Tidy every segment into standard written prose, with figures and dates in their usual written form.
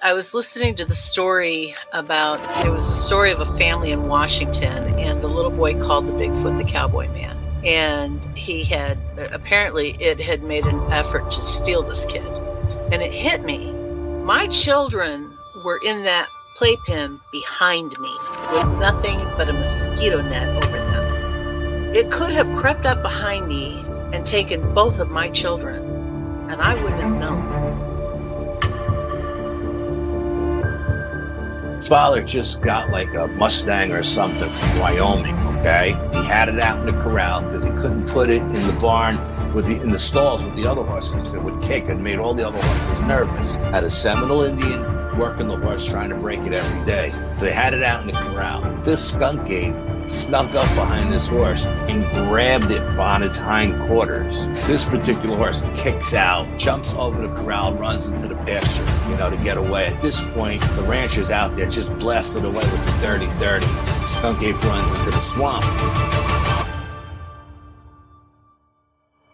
I was listening to the story about, it was a story of a family in Washington, and the little boy called the Bigfoot the Cowboy Man. And he had, apparently it had made an effort to steal this kid. And it hit me. My children were in that playpen behind me with nothing but a mosquito net over them. It could have crept up behind me and taken both of my children, and I wouldn't have known. Father just got like a Mustang or something from Wyoming, okay? He had it out in the corral because he couldn't put it in the barn in the stalls with the other horses. It would kick and made all the other horses nervous. Had a Seminole Indian working the horse trying to break it every day. So they had it out in the corral. This skunk ape snuck up behind this horse and grabbed it on its hind quarters. This particular horse kicks out, jumps over the corral, runs into the pasture, to get away. At this point, the rancher's out there just blasted away with the 30-30. Skunk ape runs into the swamp.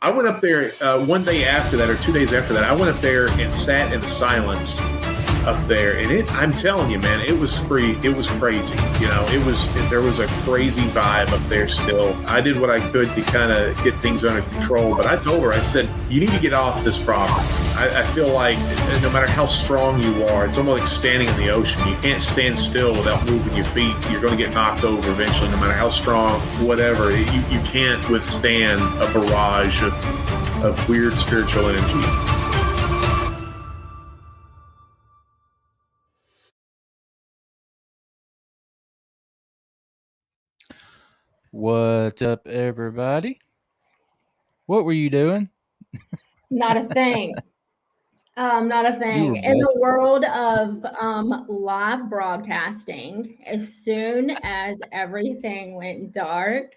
I went up there one day after that, or 2 days after that. I went up there and sat in the silence up there, and I'm telling you, man, it was free. It was crazy. There was a crazy vibe up there still. I did what I could to kind of get things under control, but I told her, I said, you need to get off this property. I feel like no matter how strong you are, it's almost like standing in the ocean. You can't stand still without moving your feet. You're going to get knocked over eventually, no matter how strong, whatever. You can't withstand a barrage of weird spiritual energy. What's up, everybody? What were you doing? Not a thing. Not a thing. In the world of live broadcasting, as soon as everything went dark,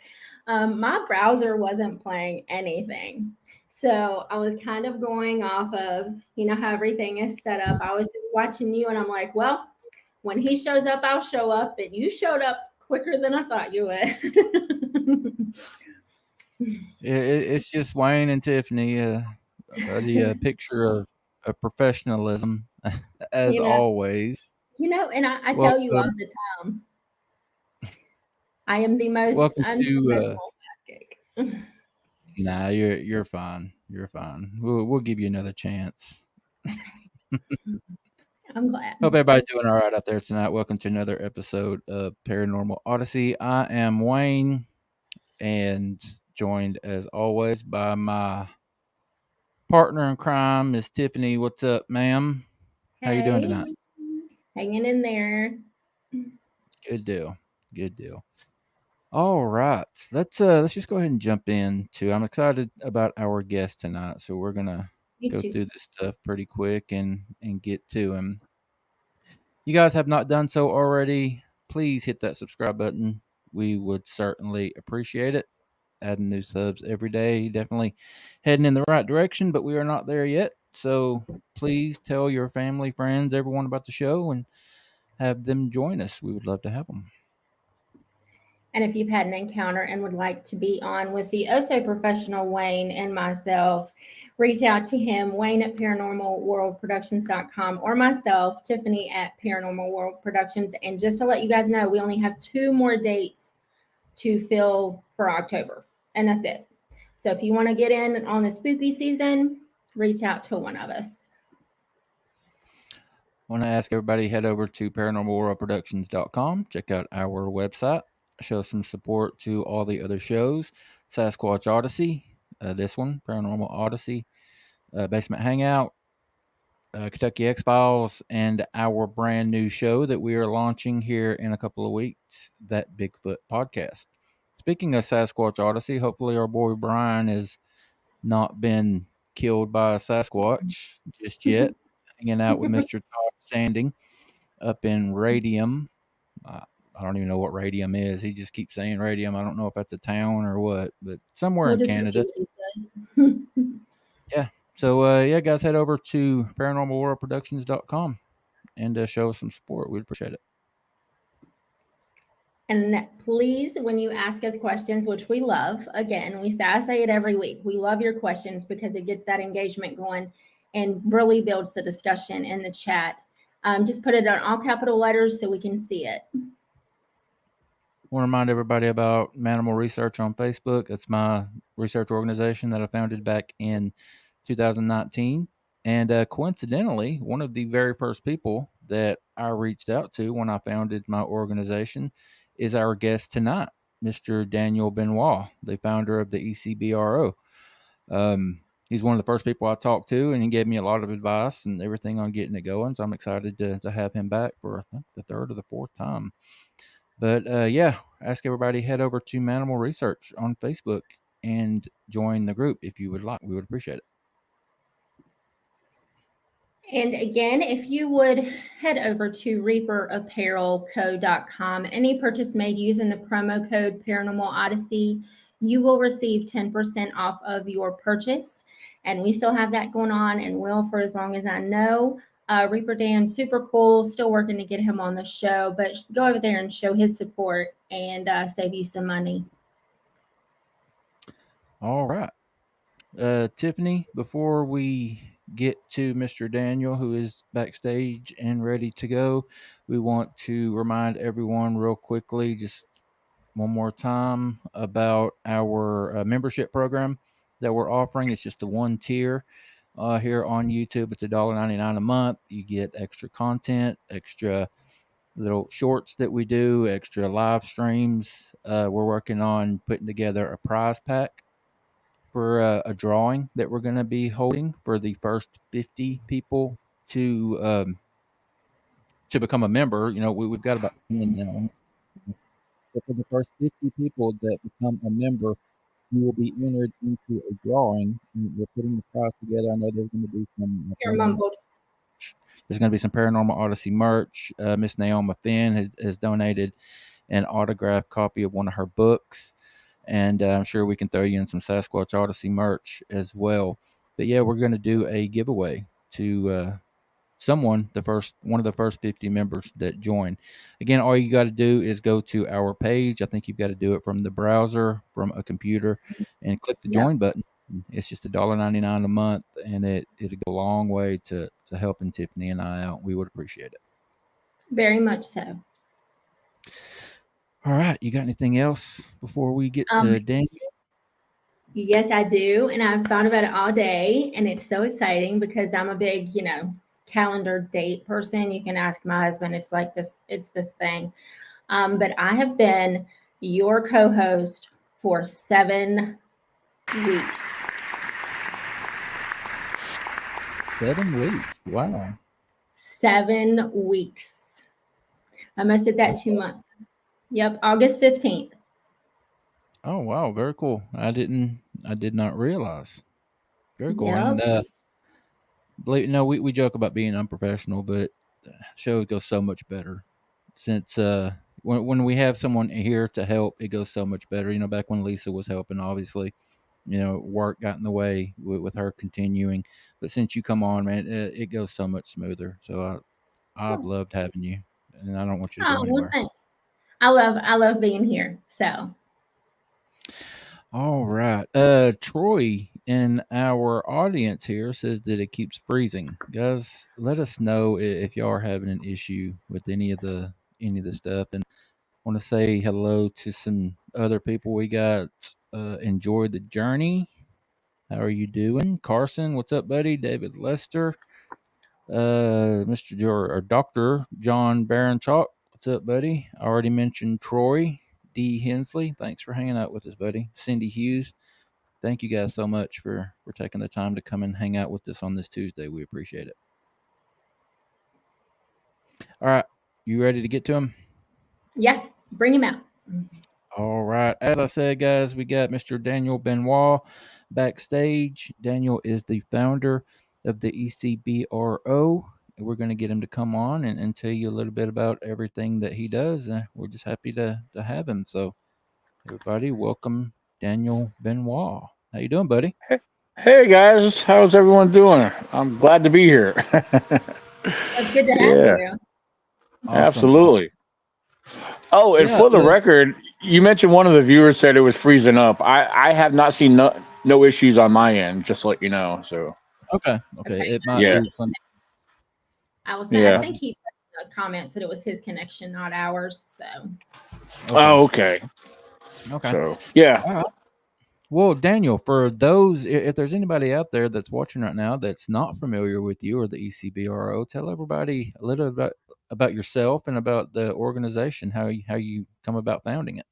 my browser wasn't playing anything. So I was kind of going off of, how everything is set up. I was just watching you, and I'm like, well, when he shows up, I'll show up. And you showed up quicker than I thought you would. It's just Wayne and Tiffany, the picture of professionalism, as always. And I tell you all the time, I am the most unprofessional sidekick. Nah, you're fine. You're fine. We'll give you another chance. I'm glad. Hope everybody's doing all right out there tonight. Welcome to another episode of Paranormal Odyssey. I am Wayne, and joined as always by my partner in crime, Miss Tiffany. What's up, ma'am? How you doing tonight? Hanging in there. Good deal. Good deal. All right, let's just go ahead and jump into. I'm excited about our guest tonight, so we're gonna go through this stuff pretty quick and get to him. You guys have not done so already, please hit that subscribe button. We would certainly appreciate it. Adding new subs every day, definitely heading in the right direction, but we are not there yet. So please tell your family, friends, everyone about the show and have them join us. We would love to have them. And if you've had an encounter and would like to be on with the also professional Wayne and myself, reach out to him, Wayne at paranormalworldproductions.com, or myself, Tiffany at Paranormal World Productions. And just to let you guys know, we only have 2 more dates to fill for October, and that's it. So if you want to get in on the spooky season, reach out to one of us. I want to ask everybody, head over to paranormalworldproductions.com, check out our website, show some support to all the other shows, Sasquatch Odyssey, this one, Paranormal Odyssey, Basement Hangout, Kentucky X-Files, and our brand new show that we are launching here in a couple of weeks, That Bigfoot Podcast. Speaking of Sasquatch Odyssey, hopefully our boy Brian has not been killed by a Sasquatch just yet. Hanging out with Mr. Todd Standing up in Radium. I don't even know what Radium is. He just keeps saying Radium. I don't know if that's a town or what, but somewhere in Canada. Yeah. So, guys, head over to paranormalworldproductions.com and show us some support. We'd appreciate it. And please, when you ask us questions, which we love, again, I say it every week, we love your questions because it gets that engagement going and really builds the discussion in the chat. Just put it in all capital letters so we can see it. I want to remind everybody about Manimal Research on Facebook. It's my research organization that I founded back in 2019. And coincidentally, one of the very first people that I reached out to when I founded my organization is our guest tonight, Mr. Daniel Benoit, the founder of the ECBRO. He's one of the first people I talked to, and he gave me a lot of advice and everything on getting it going. So I'm excited to have him back for, I think, the third or the fourth time. But yeah, ask everybody, head over to Manimal Research on Facebook and join the group if you would like. We would appreciate it. And again, if you would head over to reaperapparelco.com, any purchase made using the promo code Paranormal Odyssey, you will receive 10% off of your purchase. And we still have that going on and will for as long as I know. Reaper Dan, super cool, still working to get him on the show, but go over there and show his support and save you some money. All right. Tiffany, before we get to Mr. Daniel, who is backstage and ready to go, we want to remind everyone real quickly, just one more time, about our membership program that we're offering. It's just the one tier here on YouTube. It's $1.99 a month. You get extra content, extra little shorts that we do, extra live streams. We're working on putting together a prize pack for a drawing that we're going to be holding for the first 50 people to become a member. You know, we've got about 10 now. So for the first 50 people that become a member, you will be entered into a drawing. And we're putting the prize together. I know there's going to be some. There's going to be some Paranormal Odyssey merch. Miss Naoma Finn has donated an autographed copy of one of her books. And I'm sure we can throw you in some Sasquatch Odyssey merch as well. But yeah, we're going to do a giveaway to one of the first 50 members that join. Again, all you got to do is go to our page. I think you've got to do it from the browser, from a computer, and click the join button. It's just $1.99 a month, and it'll go a long way to helping Tiffany and I out. We would appreciate it. Very much so. All right. You got anything else before we get to Daniel? Yes, I do. And I've thought about it all day, and it's so exciting because I'm a big, calendar date person. You can ask my husband. It's like this, it's this thing. But I have been your co-host for 7 weeks. 7 weeks. Wow. 7 weeks. I must have that 2 months. Yep, August 15th. Oh wow, very cool. I did not realize. Very cool. Yep. And we joke about being unprofessional, but shows go so much better since when we have someone here to help, it goes so much better. Back when Lisa was helping, obviously, work got in the way with her continuing. But since you come on, man, it goes so much smoother. So I've loved having you, and I don't want you to go anywhere. Well, thanks. I love being here. So. All right. Troy in our audience here says that it keeps freezing. Guys, let us know if y'all are having an issue with any of the stuff. And I want to say hello to some other people we got. Enjoy the journey. How are you doing? Carson, what's up, buddy? David Lester. Dr. John Baranchuk. What's up, buddy? I already mentioned Troy D. Hensley. Thanks for hanging out with us, buddy. Cindy Hughes. Thank you guys so much for taking the time to come and hang out with us on this Tuesday. We appreciate it. All right. You ready to get to him? Yes. Bring him out. All right. As I said, guys, we got Mr. Daniel Benoit backstage. Daniel is the founder of the ECBRO. We're going to get him to come on and tell you a little bit about everything that he does. We're just happy to have him. So, everybody, welcome Daniel Benoit. How you doing, buddy? Hey, guys. How's everyone doing? I'm glad to be here. It's good to have you. Awesome. Absolutely. Oh, and for the record, you mentioned one of the viewers said it was freezing up. I have not seen no issues on my end, just to let you know. So Okay. It might be something. I think he put a comment said it was his connection, not ours. So. Okay. So, yeah. All right. Well, Daniel, for those, if there's anybody out there that's watching right now that's not familiar with you or the ECBRO, tell everybody a little about yourself and about the organization, how you come about founding it.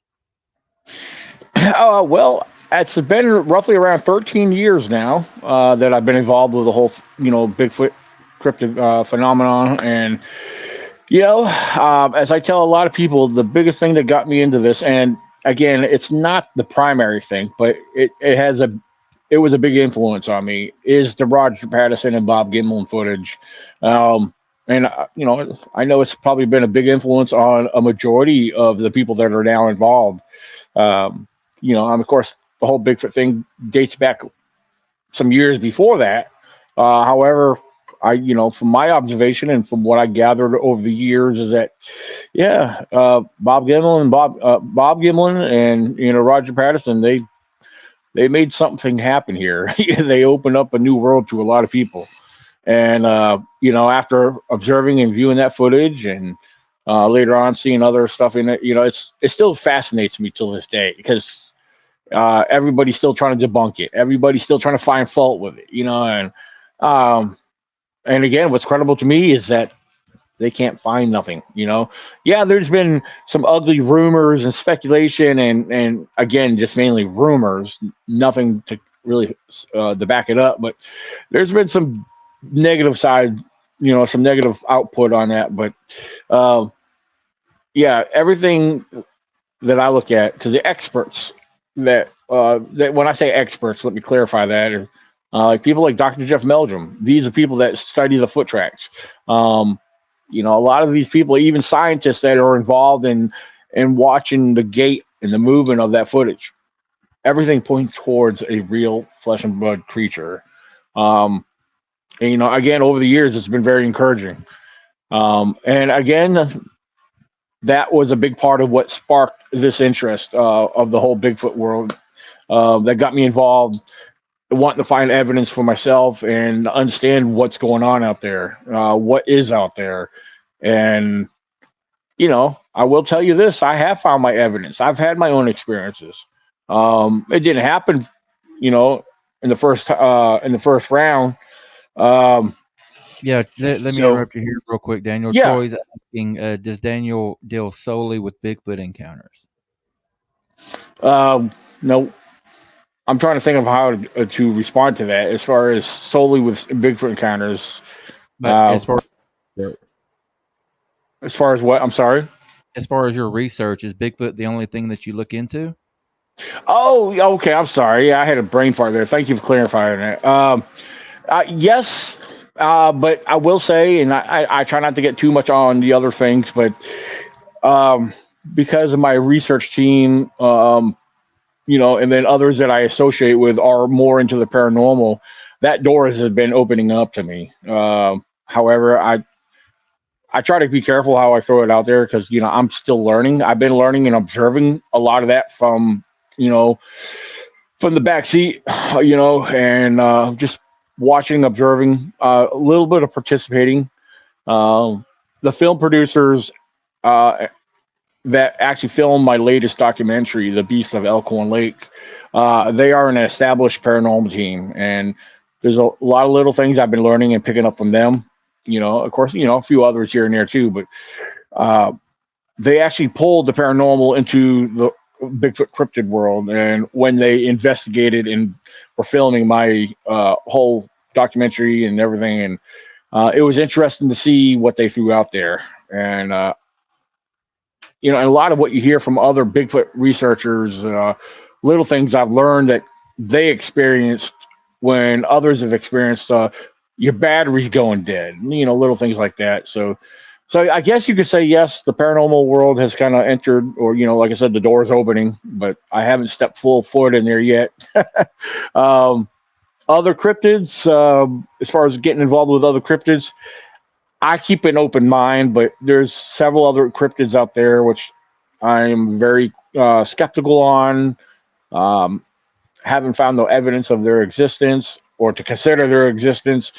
Well, it's been roughly around 13 years now that I've been involved with the whole, Bigfoot cryptid phenomenon. And, as I tell a lot of people, the biggest thing that got me into this, and again, it's not the primary thing, but it was a big influence on me, is the Roger Patterson and Bob Gimlin footage. And, I know it's probably been a big influence on a majority of the people that are now involved. Of course, the whole Bigfoot thing dates back some years before that. However, from my observation and from what I gathered over the years is that, Bob Gimlin and Roger Patterson, they made something happen here. They opened up a new world to a lot of people. And, after observing and viewing that footage and later on seeing other stuff in it, it still fascinates me till this day because everybody's still trying to debunk it. Everybody's still trying to find fault with it, and again, what's credible to me is that they can't find nothing, there's been some ugly rumors and speculation and again, just mainly rumors, nothing to really to back it up, but there's been some negative side, some negative output on that, but everything that I look at, because the experts that when I say experts, let me clarify that. Like people like Dr. Jeff Meldrum, these are people that study the foot tracks. A lot of these people, even scientists that are involved in watching the gait and the movement of that footage, everything points towards a real flesh and blood creature. And again, over the years, it's been very encouraging. And again, that was a big part of what sparked this interest of the whole Bigfoot world that got me involved, wanting to find evidence for myself and understand what's going on out there, what is out there. And, I will tell you this, I have found my evidence. I've had my own experiences. It didn't happen, in the first round. Let me interrupt you here real quick, Daniel. Yeah. Troy's asking, does Daniel deal solely with Bigfoot encounters? No. I'm trying to think of how to respond to that as far as solely with Bigfoot encounters. But as far as what? I'm sorry? As far as your research, is Bigfoot the only thing that you look into? Oh, okay. I'm sorry. Yeah, I had a brain fart there. Thank you for clarifying that. Yes, but I will say, and I try not to get too much on the other things, but because of my research team, and then others that I associate with are more into the paranormal, that door has been opening up to me. However, I try to be careful how I throw it out there because, I'm still learning. I've been learning and observing a lot of that from the back seat, and just watching, observing, a little bit of participating. The film producers that actually filmed my latest documentary, The Beast of Elkhorn Lake, they are an established paranormal team. And there's a lot of little things I've been learning and picking up from them. Of course, a few others here and there too, but they actually pulled the paranormal into the Bigfoot cryptid world. And when they investigated and were filming my whole documentary and everything, and it was interesting to see what they threw out there. And and a lot of what you hear from other Bigfoot researchers, little things I've learned that they experienced when others have experienced your battery's going dead, little things like that. So I guess you could say, yes, the paranormal world has kind of entered, or, like I said, the door's opening, but I haven't stepped full foot in there yet. Other cryptids, as far as getting involved with other cryptids, I keep an open mind, but there's several other cryptids out there which I'm very skeptical on. Haven't found no evidence of their existence or to consider their existence.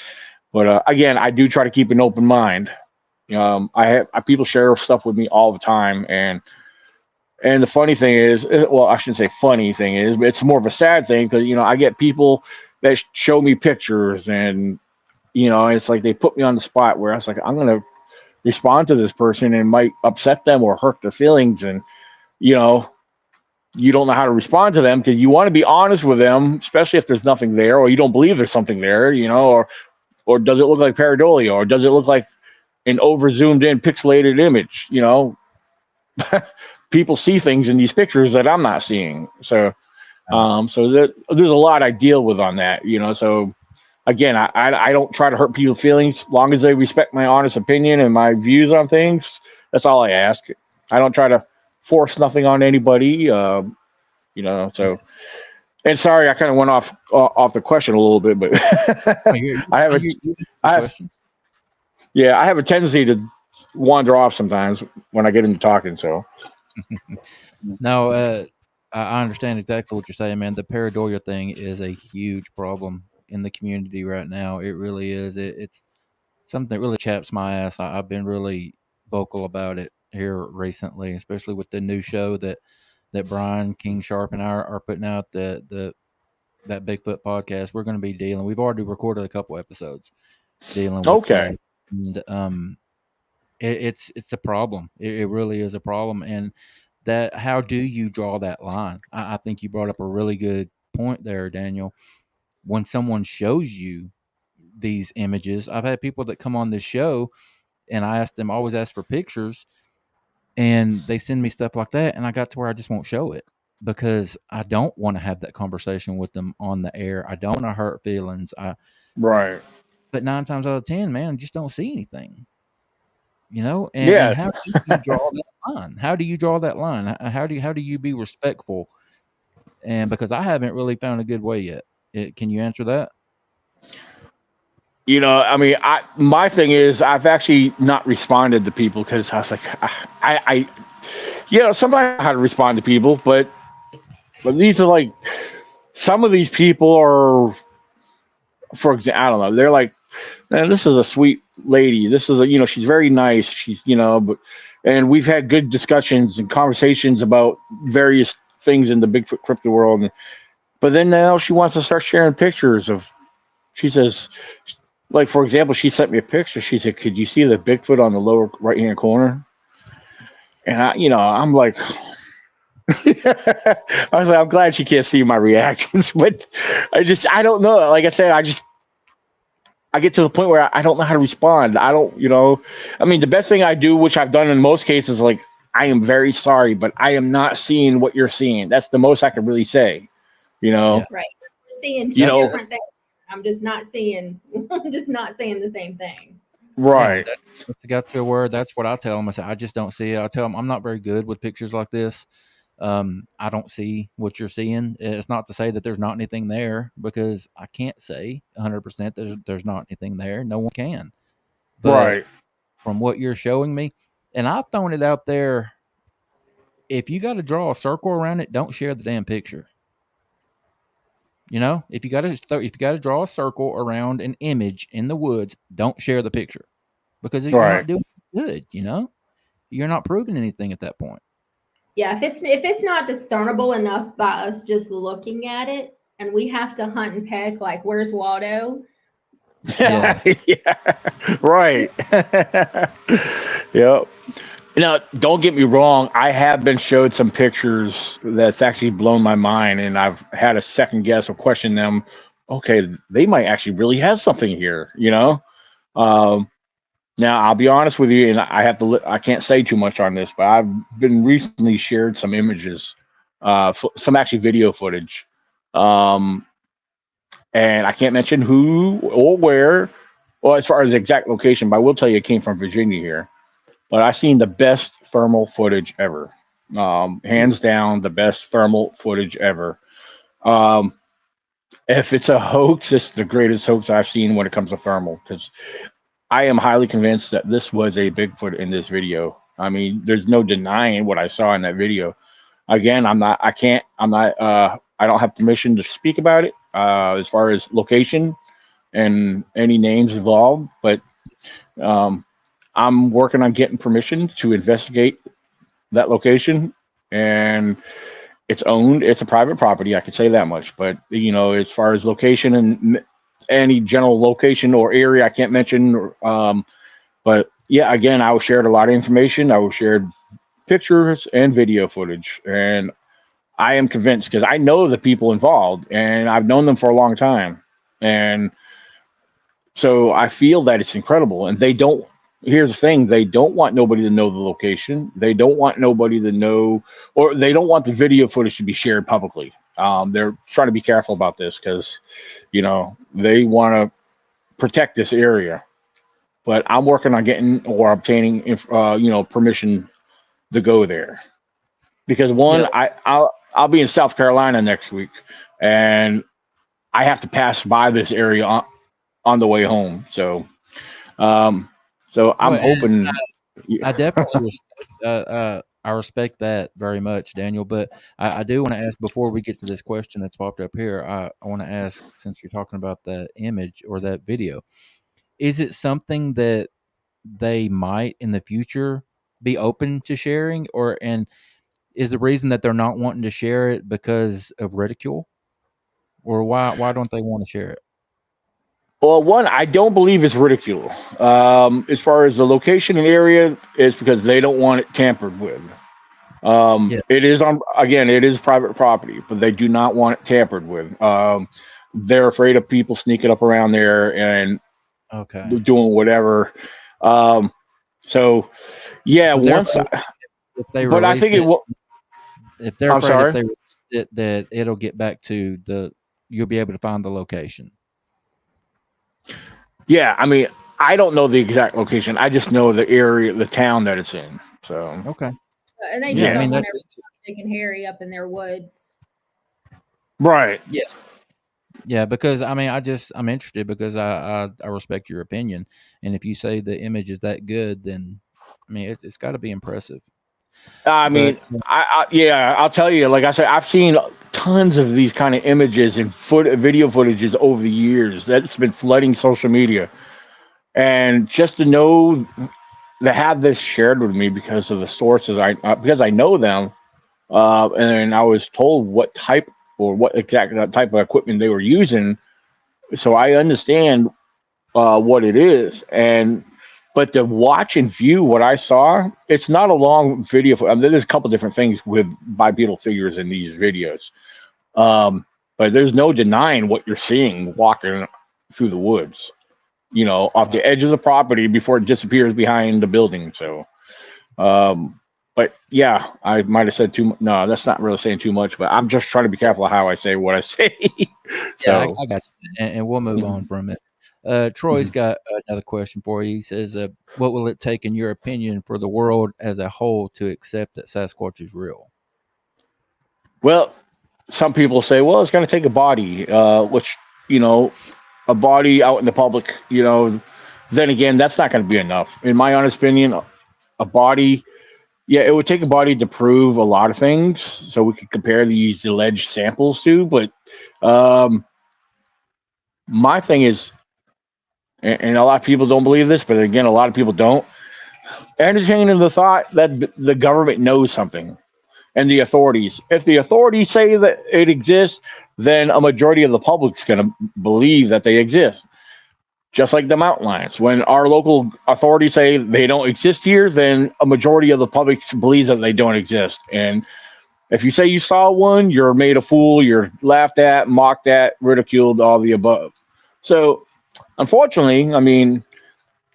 But again, I do try to keep an open mind. I have people share stuff with me all the time, and the funny thing is, well, I shouldn't say funny thing is, but it's more of a sad thing because I get people that show me pictures, and it's like they put me on the spot where I was like, I'm gonna respond to this person and it might upset them or hurt their feelings, and you don't know how to respond to them because you want to be honest with them, especially if there's nothing there or you don't believe there's something there, or does it look like pareidolia, or does it look like an over zoomed in pixelated image? People see things in these pictures that I'm not seeing. So, there's a lot I deal with on that, So, again, I don't try to hurt people's feelings. As long as they respect my honest opinion and my views on things, that's all I ask. I don't try to force nothing on anybody. So. And sorry, I kind of went off the question a little bit, but I have a tendency to wander off sometimes when I get into talking. So. No, I understand exactly what you're saying, man. The pareidolia thing is a huge problem in the community right now. It really is. It's something that really chaps my ass. I've been really vocal about it here recently, especially with the new show that Brian King Sharp and I are putting out, that Bigfoot podcast. We're going to be dealing. We've already recorded a couple episodes dealing with Okay. that. And it's a problem. It really is a problem. And that, how do you draw that line? I think you brought up a really good point there, Daniel. When someone shows you these images, I've had people that come on this show and I always ask for pictures, and they send me stuff like that, and I got to where I just won't show it because I don't want to have that conversation with them on the air. I don't want to hurt feelings. Right. But 9 times out of 10, man, I just don't see anything. And how do you draw that line? How do you draw that line? How do you be respectful? And because I haven't really found a good way yet. Can you answer that? I mean, my thing is I've actually not responded to people because I was like, I sometimes I know how to respond to people, but these are like, some of these people are, for example, I don't know, they're like, man, this is a sweet lady. This is she's very nice. She's, and we've had good discussions and conversations about various things in the Bigfoot crypto world. But then now she wants to start sharing pictures she says, like, for example, she sent me a picture. She said, could you see the Bigfoot on the lower right-hand corner? And I'm like, I was like, I'm glad she can't see my reactions, but I don't know. Like I said, I get to the point where I don't know how to respond. I don't, I mean, the best thing I do, which I've done in most cases, like, I am very sorry, but I am not seeing what you're seeing. That's the most I can really say, Yeah. Right. We're seeing two different things. I'm just not seeing the same thing. Right. Yeah, it's got to where that's what I tell them. I say, I just don't see it. I tell them I'm not very good with pictures like this. I don't see what you're seeing. It's not to say that there's not anything there, because I can't say 100% there's not anything there. No one can. But right. From what you're showing me, and I've thrown it out there, if you got to draw a circle around it, don't share the damn picture. If you got to draw a circle around an image in the woods, don't share the picture, because you're not doing good. You're not proving anything at that point. Yeah, if it's not discernible enough by us just looking at it, and we have to hunt and peck, like, where's Waldo? Yeah. Right. Yep. Now, don't get me wrong. I have been showed some pictures that's actually blown my mind, and I've had a second guess or question them. Okay, they might actually really have something here, Now, I'll be honest with you, and I can't say too much on this, but I've been recently shared some images, some actually video footage, and I can't mention who or where, or as far as the exact location, but I will tell you it came from Virginia here. But I've seen the best thermal footage ever. Hands down, the best thermal footage ever. If it's a hoax, it's the greatest hoax I've seen when it comes to thermal, because I am highly convinced that this was a Bigfoot in this video. I mean, there's no denying what I saw in that video. Again, I don't have permission to speak about it as far as location. and any names involved, but I'm working on getting permission to investigate that location, and it's owned. It's a private property. I could say that much. But as far as location and any general location or area, I can't mention. But yeah, again, I was shared a lot of information. I was shared pictures and video footage, and I am convinced because I know the people involved, and I've known them for a long time, and so I feel that it's incredible. And they don't. Here's the thing: they don't want nobody to know the location. They don't want nobody to know, or they don't want the video footage to be shared publicly. They're trying to be careful about this because, they want to protect this area. But I'm working on getting or obtaining, permission to go there, because one, I'll be in South Carolina next week, and I have to pass by this area on the way home. So, so I'm hoping. I definitely I respect that very much, Daniel. But I do want to ask, before we get to this question that's popped up here, I want to ask, since you're talking about the image or that video, is it something that they might in the future be open to sharing, and is the reason that they're not wanting to share it because of ridicule, or why don't they want to share it? Well, one, I don't believe it's ridicule. As far as the location and area, it's because they don't want it tampered with. It is private property, but they do not want it tampered with. They're afraid of people sneaking up around there and doing whatever. So yeah, if they but I think if they're afraid that it'll get back to you'll be able to find the location. Yeah, I mean, I don't know the exact location. I just know the area, the town that it's in. So okay, and they just don't want everybody big and hairy up in their woods, right? Yeah, because I mean, I'm interested because I respect your opinion, and if you say the image is that good, then I mean it's got to be impressive. I mean, I'll tell you. Like I said, I've seen tons of these kind of images and video footages over the years that's been flooding social media, and just to know to have this shared with me because of the sources, because I know them, and I was told what type or what exact type of equipment they were using, so I understand what it is. But to watch and view what I saw, it's not a long video. I mean, there's a couple different things with bipedal figures in these videos. But there's no denying what you're seeing walking through the woods, off the edge of the property before it disappears behind the building. So, but yeah, I might have said too much. No, that's not really saying too much, but I'm just trying to be careful how I say what I say. So, I got you. And we'll move on from it. Troy's got another question for you. He says, what will it take, in your opinion, for the world as a whole to accept that Sasquatch is real? Well, some people say, well, it's going to take a body, which, a body out in the public, then again, that's not going to be enough. In my honest opinion, a body, it would take a body to prove a lot of things. So we could compare these alleged samples to, but my thing is, and a lot of people don't believe this, but again, a lot of people don't entertain the thought that the government knows something, and the authorities. If the authorities say that it exists, then a majority of the public's going to believe that they exist. Just like the mountain lions. When our local authorities say they don't exist here, then a majority of the public believes that they don't exist. And if you say you saw one, you're made a fool, you're laughed at, mocked at, ridiculed, all the above. So, unfortunately, I mean,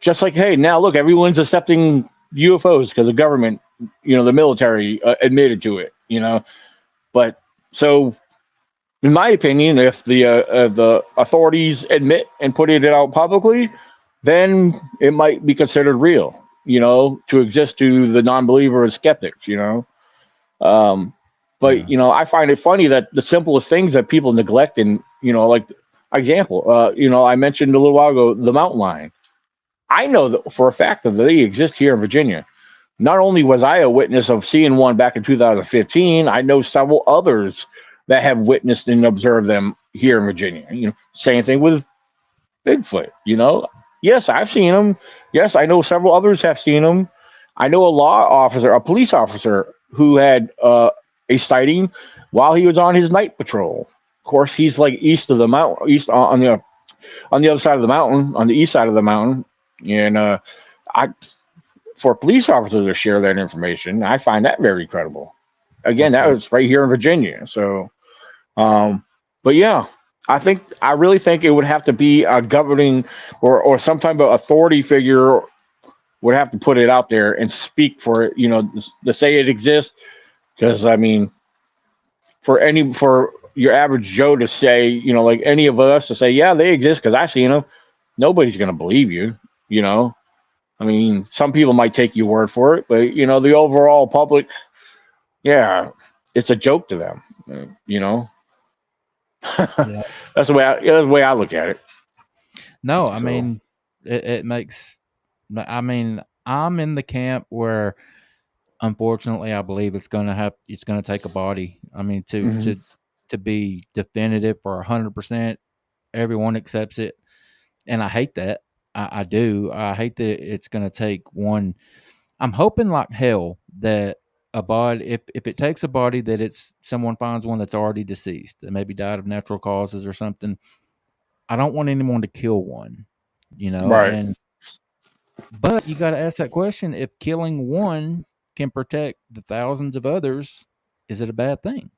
just like, hey, now look, everyone's accepting UFOs because the government, the military admitted to it, But so, in my opinion, if the authorities admit and put it out publicly, then it might be considered real, to exist to the non-believer and skeptics, But, I find it funny that the simplest things that people neglect, and, like, example, I mentioned a little while ago, the mountain lion. I know that for a fact that they exist here in Virginia. Not only was I a witness of seeing one back in 2015, I know several others that have witnessed and observed them here in Virginia. Same thing with Bigfoot. Yes, I've seen him. Yes, I know several others have seen him. I know a police officer who had a sighting while he was on his night patrol. Of course, he's like east of the mountain, east on the other side of the mountain, on the east side of the mountain, and I for police officers to share that information, I find that very credible. Again, that was right here in Virginia. So, but yeah, I really think it would have to be a governing or some type of authority figure would have to put it out there and speak for it, to say it exists. Because I mean, for your average Joe to say, like any of us to say, yeah, they exist because I've seen them, nobody's going to believe you. I mean, some people might take your word for it, but the overall public, yeah, it's a joke to them. Yeah. That's the way I look at it. No, I mean, it makes. I mean, I'm in the camp where, unfortunately, I believe it's going to take a body. I mean, to be definitive for 100%, everyone accepts it, and I hate that. I do. I hate that it's going to take one. I'm hoping like hell that a body, if it takes a body, that it's someone finds one that's already deceased, that maybe died of natural causes or something. I don't want anyone to kill one, Right. But you got to ask that question: if killing one can protect the thousands of others, is it a bad thing?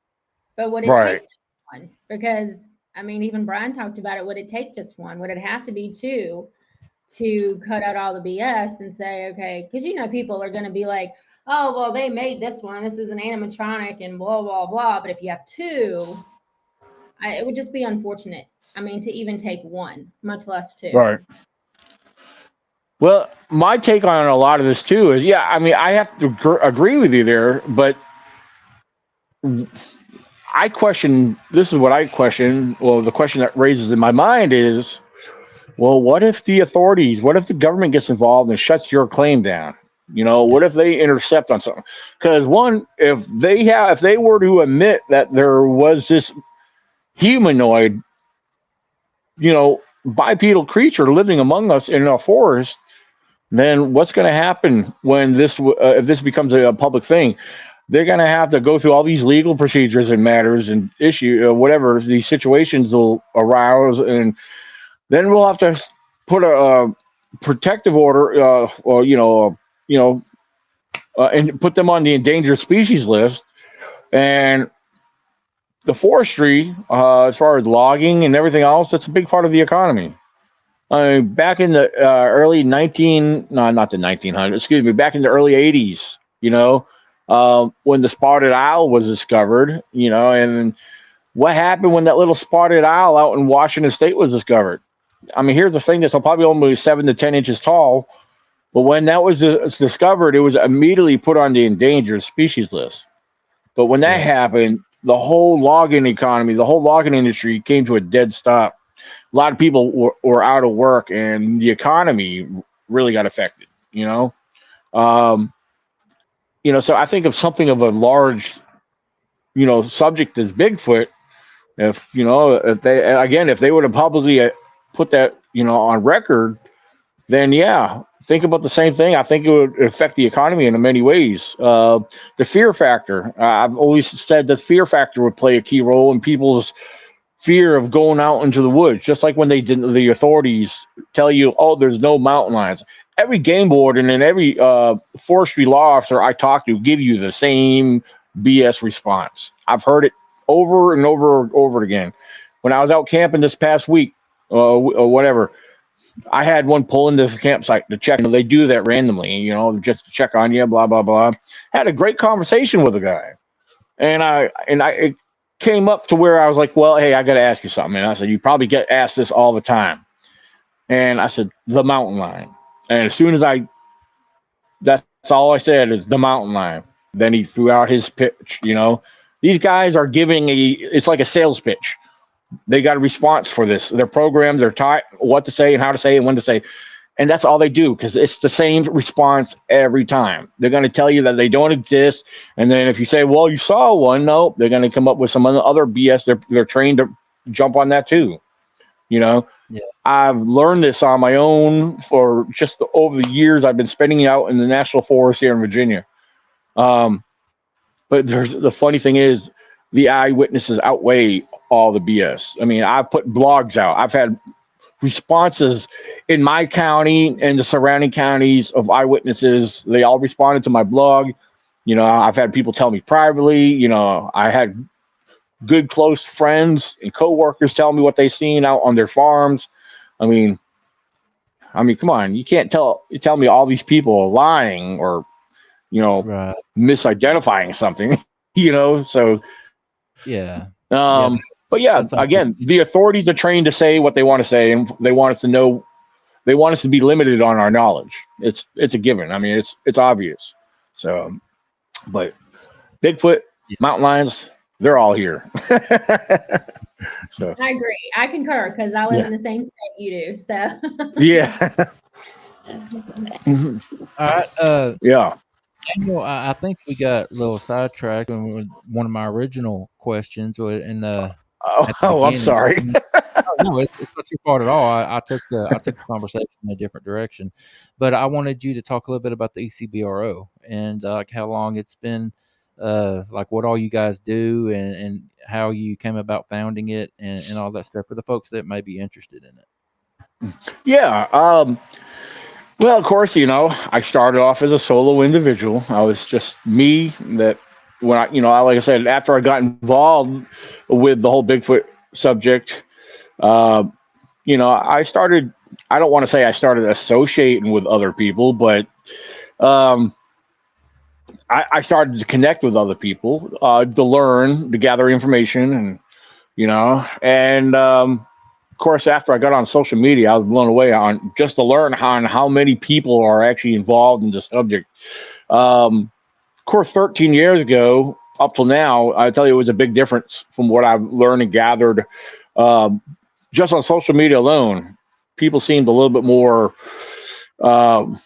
But would it take just one? Because I mean, even Brian talked about it. Would it take just one? Would it have to be two to cut out all the BS and say, okay, because people are going to be like, oh, well, they made this one. This is an animatronic and blah, blah, blah. But if you have two, it would just be unfortunate. I mean, to even take one, much less two. Right. Well, my take on a lot of this too is, I mean, I have to agree with you there, but I question. This is what I question. Well, the question that raises in my mind is, well, what if the government gets involved and shuts your claim down? What if they intercept on something? Because if they were to admit that there was this humanoid, bipedal creature living among us in a forest, then what's going to happen when if this becomes a public thing? They're going to have to go through all these legal procedures and matters and whatever these situations will arouse, and then we'll have to put a protective order, and put them on the endangered species list. And the forestry, as far as logging and everything else, that's a big part of the economy. Back in the back in the early 80s, when the spotted owl was discovered, and what happened when that little spotted owl out in Washington State was discovered? I mean, here's the thing that's probably only 7 to 10 inches tall, but when that was discovered, it was immediately put on the endangered species list. But when that happened, the whole logging economy, the whole logging industry came to a dead stop. A lot of people were out of work, and the economy really got affected. So I think of something of a large, subject as Bigfoot. If they would have publicly put that, on record, then think about the same thing. I think it would affect the economy in many ways. The fear factor. I've always said that fear factor would play a key role in people's fear of going out into the woods, just like when the authorities tell you, oh, there's no mountain lions. Every game warden and every forestry law officer I talk to give you the same BS response. I've heard it over and over again. When I was out camping this past week, or whatever, I had one pull into the campsite to check. They do that randomly, just to check on you, blah, blah, blah. Had a great conversation with a guy. And it came up to where I was like, well, hey, I got to ask you something. And I said, you probably get asked this all the time. And I said, the mountain lion. And as soon as that's all I said is the mountain lion. Then he threw out his pitch, These guys are giving it's like a sales pitch. They got a response for this. They're programmed, they're taught what to say and how to say and when to say. And that's all they do, because it's the same response every time. They're going to tell you that they don't exist. And then if you say, well, you saw one, no, they're going to come up with some other BS. They're trained to jump on that too. You know, Yeah. I've learned this on my own for just over the years I've been spending out in the national forest here in Virginia. Um, but the funny thing is, the eyewitnesses outweigh all the BS. I mean, I've put blogs out. I've had responses in my county and the surrounding counties of eyewitnesses. They all responded to my blog. You know, I've had people tell me privately. You know, I had good close friends and coworkers tell me what they seen out on their farms. I mean, come on, you can't tell me all these people are lying or, you know, Right. misidentifying something, you know. So, Yeah. Yeah. but yeah, That's all. again, the authorities are trained to say what they want to say, and they want us to know. They want us to be limited on our knowledge. It's a given. I mean, it's obvious. So, but Bigfoot, Yeah. mountain lions, they're all here. So I agree. I concur because I live Yeah. in the same state you do. So yeah, All right. yeah. Daniel, I think we got a little sidetracked with one of my original questions at the Oh, I'm beginning. sorry. Oh, no, it's not your fault at all. I took the conversation in a different direction, but I wanted you to talk a little bit about the ECBRO and like how long it's been, like what all you guys do and how you came about founding it and all that stuff for the folks that may be interested in it. Yeah. Well, of course, you know, I started off as a solo individual. I was just me. That when I, you know, like I said, after I got involved with the whole Bigfoot subject, uh, you know, I started. I don't want to say I started associating with other people, but um, I started to connect with other people, to learn, to gather information, and you know, and of course, after I got on social media, I was blown away on just to learn how many people are actually involved in the subject. Of course, 13 years ago up till now, I tell you, it was a big difference from what I've learned and gathered, um, just on social media alone. People seemed a little bit more. Um,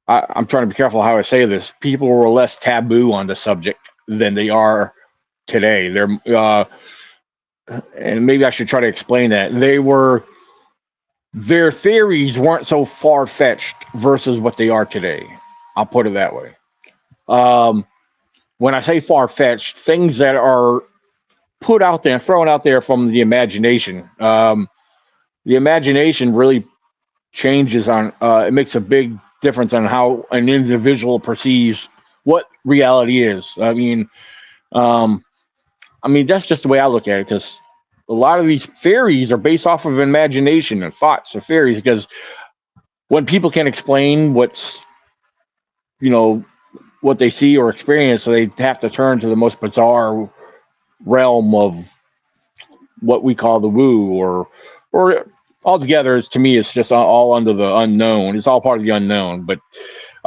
I'm trying to be careful how I say this. People were less taboo on the subject than they are today. And maybe I should try to explain that. Their theories weren't so far fetched versus what they are today. I'll put it that way. Um, when I say far fetched, things that are put out there, thrown out there from the imagination. The imagination really changes on. It makes a big difference on how an individual perceives what reality is. Um, that's just the way I look at it, because a lot of these theories are based off of imagination and thoughts of theories. Because when people can't explain you know, what they see or experience, so they have to turn to the most bizarre realm of what we call the woo, or altogether, to me, it's just all under the unknown. It's all part of the unknown. But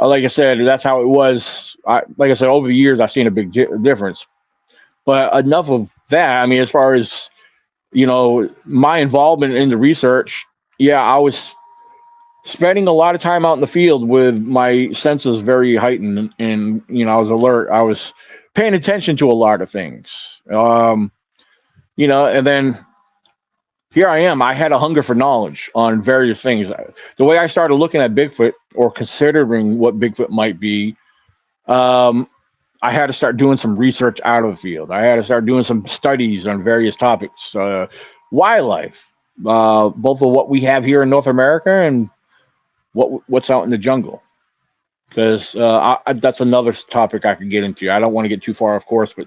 like I said, that's how it was. Like I said, over the years, I've seen a big difference. But enough of that. I mean, as far as, you know, my involvement in the research, yeah, I was spending a lot of time out in the field with my senses very heightened, and you know, I was alert. I was paying attention to a lot of things. You know, and then here I am. I had a hunger for knowledge on various things. The way I started looking at Bigfoot, or considering what Bigfoot might be, I had to start doing some research out of the field. I had to start doing some studies on various topics, wildlife, both of what we have here in North America and what's out in the jungle. Because that's another topic I could get into. I don't want to get too far, of course, but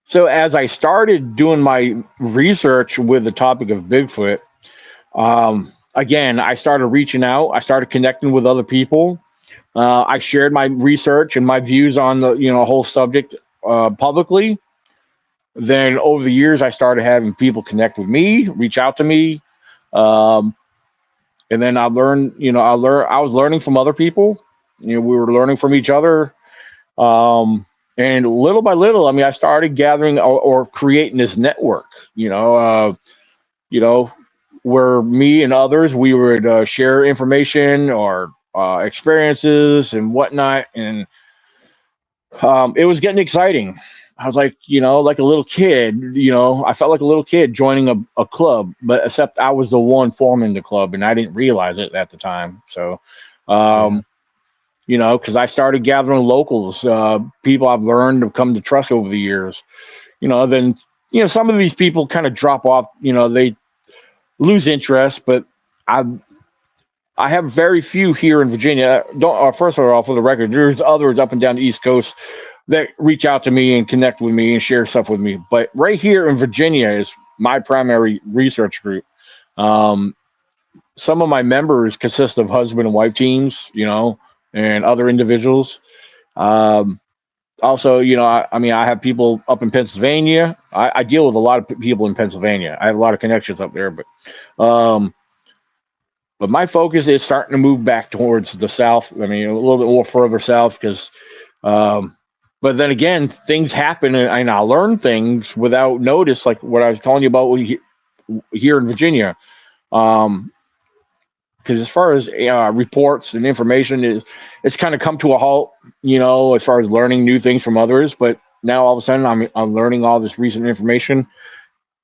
so as I started doing my research with the topic of Bigfoot, again, I started reaching out. I started connecting with other people. I shared my research and my views on the whole subject publicly. Then over the years, I started having people connect with me, reach out to me, and then I learned. I was learning from other people. We were learning from each other, and little by little, I started gathering or creating this network. Where me and others, we would share information or experiences and whatnot, and it was getting exciting. I was like, like a little kid, I felt like a little kid joining a club, but except I was the one forming the club and I didn't realize it at the time. So, Yeah. because I started gathering locals, people I've learned to come to trust over the years, then, some of these people kind of drop off, they lose interest, but I have very few here in Virginia. First of all, for the record, there's others up and down the East Coast that reach out to me and connect with me and share stuff with me. But right here in Virginia is my primary research group. Some of my members consist of husband and wife teams, and other individuals. Also, I have people up in Pennsylvania. I deal with a lot of people in Pennsylvania. I have a lot of connections up there, but my focus is starting to move back towards the south. I mean, a little bit more further south because, but then again, things happen and I learn things without notice, like what I was telling you about here in Virginia. Because as far as reports and information, it's kind of come to a halt, as far as learning new things from others. But now all of a sudden, I'm learning all this recent information.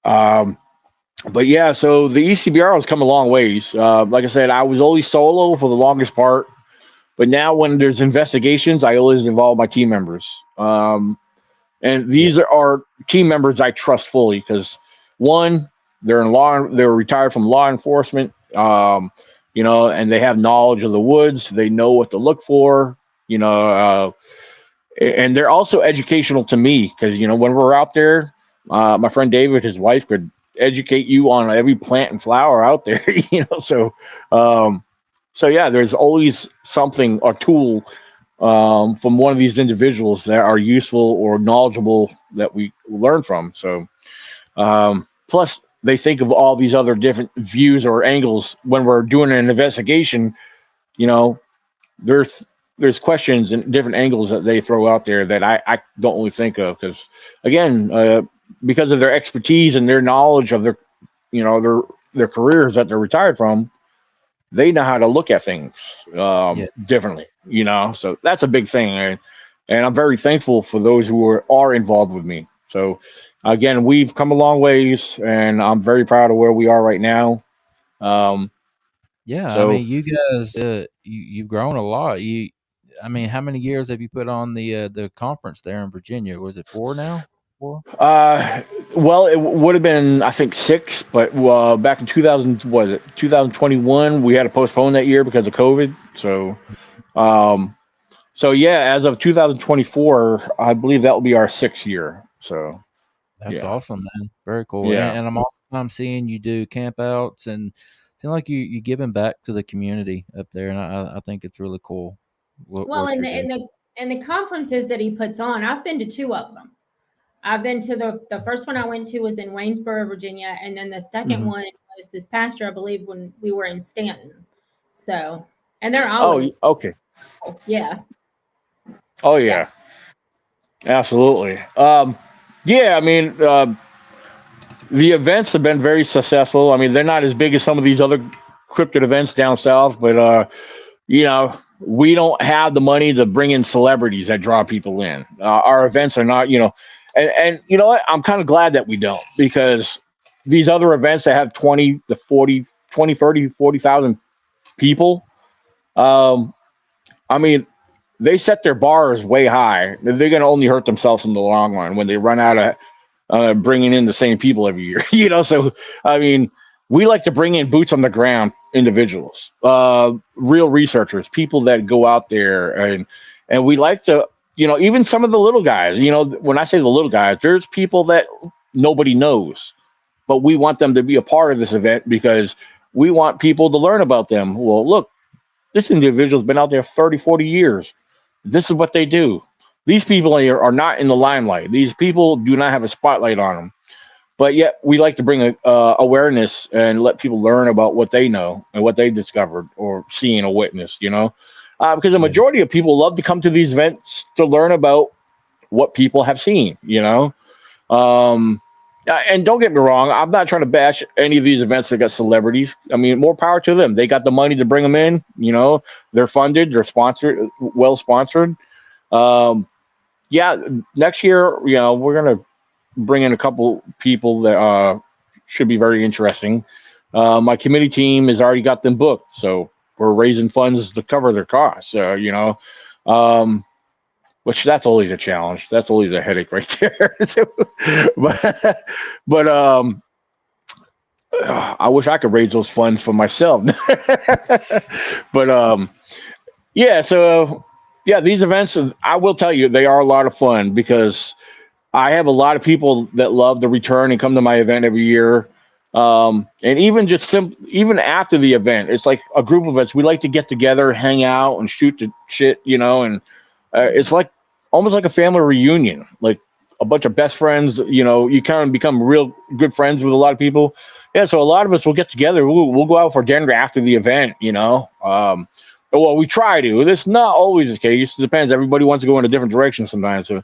But yeah, so the ECBR has come a long ways. Like I said, I was always solo for the longest part, but now when there's investigations, I always involve my team members. And these are team members I trust fully because one, they're retired from law enforcement, and they have knowledge of the woods. They know what to look for, and they're also educational to me because when we're out there, my friend David, his wife, could educate you on every plant and flower out there, so yeah, there's always something or tool from one of these individuals that are useful or knowledgeable that we learn from. So plus they think of all these other different views or angles when we're doing an investigation. There's questions and different angles that they throw out there that I don't really think of because again, because of their expertise and their knowledge of their careers that they're retired from, they know how to look at things differently, so that's a big thing. And I'm very thankful for those who are involved with me. So again, we've come a long ways and I'm very proud of where we are right now. Yeah. So, I mean, you guys, you've grown a lot. How many years have you put on the conference there in Virginia? Was it 4 now? 4? Well, it would have been, I think 6, but back in 2021, we had to postpone that year because of COVID. So, yeah, as of 2024, I believe that will be our 6th year. So that's awesome, man. Very cool. Yeah. And I'm seeing you do camp outs and seem like you're giving back to the community up there. And I think it's really cool. In the conferences that he puts on, I've been to 2 of them. I've been to the first one I went to was in Waynesboro, Virginia. And then the second one was this past year, I believe, when we were in Stanton. So, and they're always. Oh, okay. Yeah. Oh, yeah. Absolutely. Yeah, I mean, the events have been very successful. I mean, they're not as big as some of these other cryptid events down south, but, we don't have the money to bring in celebrities that draw people in. Our events are not, and you know what? I'm kind of glad that we don't, because these other events that have 30, 40,000 people, I mean, they set their bars way high. They're going to only hurt themselves in the long run when they run out of bringing in the same people every year. So I mean, we like to bring in boots on the ground individuals, real researchers, people that go out there, and we like to, even some of the little guys. When I say the little guys, there's people that nobody knows, but we want them to be a part of this event because we want people to learn about them. Well, look, this individual's been out there 30, 40 years. This is what they do. These people are not in the limelight. These people do not have a spotlight on them. But yet we like to bring awareness and let people learn about what they know and what they discovered or seen or witnessed, because the majority of people love to come to these events to learn about what people have seen, And don't get me wrong, I'm not trying to bash any of these events that got celebrities. I mean, more power to them. They got the money to bring them in, they're funded, they're sponsored, well sponsored. yeah, next year, we're gonna bring in a couple people that should be very interesting. My committee team has already got them booked, so we're raising funds to cover their costs. Um, which that's always a challenge. That's always a headache right there. but I wish I could raise those funds for myself. But yeah, so yeah, these events, I will tell you, they are a lot of fun because I have a lot of people that love to return and come to my event every year. And even even after the event, it's like a group of us. We like to get together, hang out, and shoot the shit, and it's like almost like a family reunion, like a bunch of best friends. You kind of become real good friends with a lot of people. Yeah, so a lot of us will get together. We'll go out for dinner after the event. Well, we try to. It's not always the case. It depends. Everybody wants to go in a different direction sometimes. So,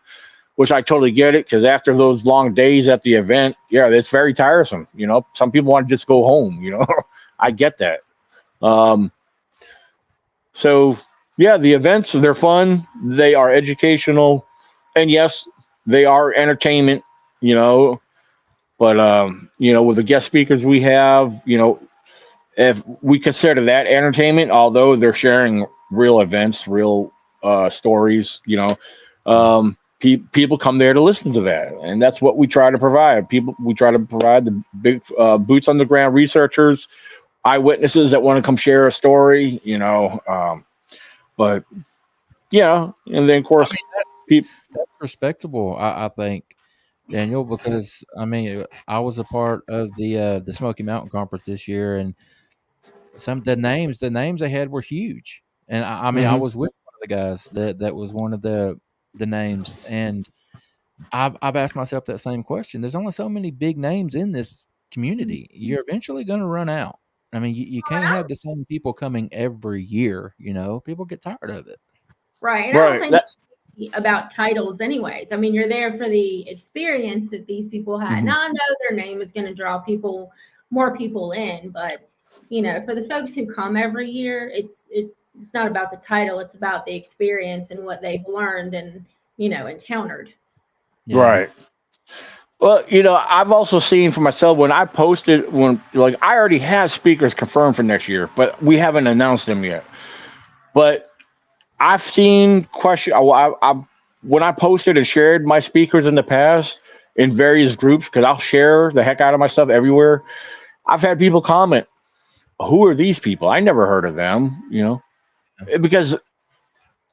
which I totally get it, because after those long days at the event, yeah, it's very tiresome. Some people want to just go home. I get that. So yeah, the events, they're fun. They are educational, and yes, they are entertainment. But with the guest speakers we have, if we consider that entertainment, although they're sharing real events, real stories, people come there to listen to that, and that's what we try to provide. We try to provide the big boots on the ground researchers, eyewitnesses that want to come share a story. But yeah, and then of course, that's respectable. I think, Daniel, because I was a part of the Smoky Mountain Conference this year, and some of the names they had were huge, and I was with one of the guys that was one of the names, and I've asked myself that same question. There's only so many big names in this community. You're eventually going to run out. You can't have the same people coming every year. People get tired of it. Right. And I don't think it's about titles anyways. You're there for the experience that these people had. Now, I know their name is going to draw more people in, but for the folks who come every year, it's not about the title. It's about the experience and what they've learned and, encountered. Yeah. Right. Well, I've also seen for myself when I posted, I already have speakers confirmed for next year, but we haven't announced them yet. But I've seen when I posted and shared my speakers in the past in various groups, because I'll share the heck out of my stuff everywhere. I've had people comment, "Who are these people? I never heard of them." Because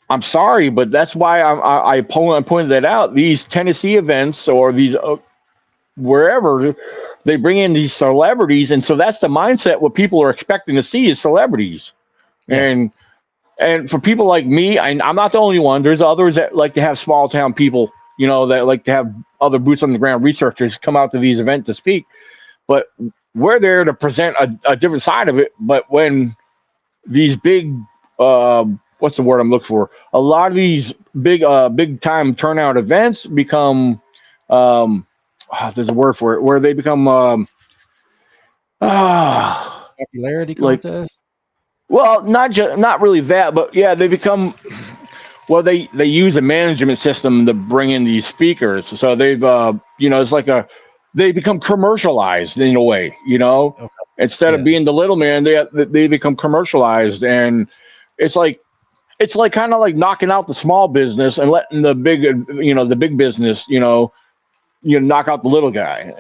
I'm sorry, but that's why I pointed that out. These Tennessee events or these wherever, they bring in these celebrities, and so that's the mindset. What people are expecting to see is celebrities, and for people like me, I'm not the only one. There's others that like to have small town people, that like to have other boots on the ground researchers come out to these events to speak. But we're there to present a different side of it. But when these big what's the word I'm looking for? A lot of these big time turnout events become there's a word for it, where they become popularity contest. Well, not really that, but yeah, they become. Well, they use a management system to bring in these speakers, so they've it's like they become commercialized in a way, Okay. Instead of being the little man, they become commercialized, and it's like kind of like knocking out the small business and letting the big business, knock out the little guy,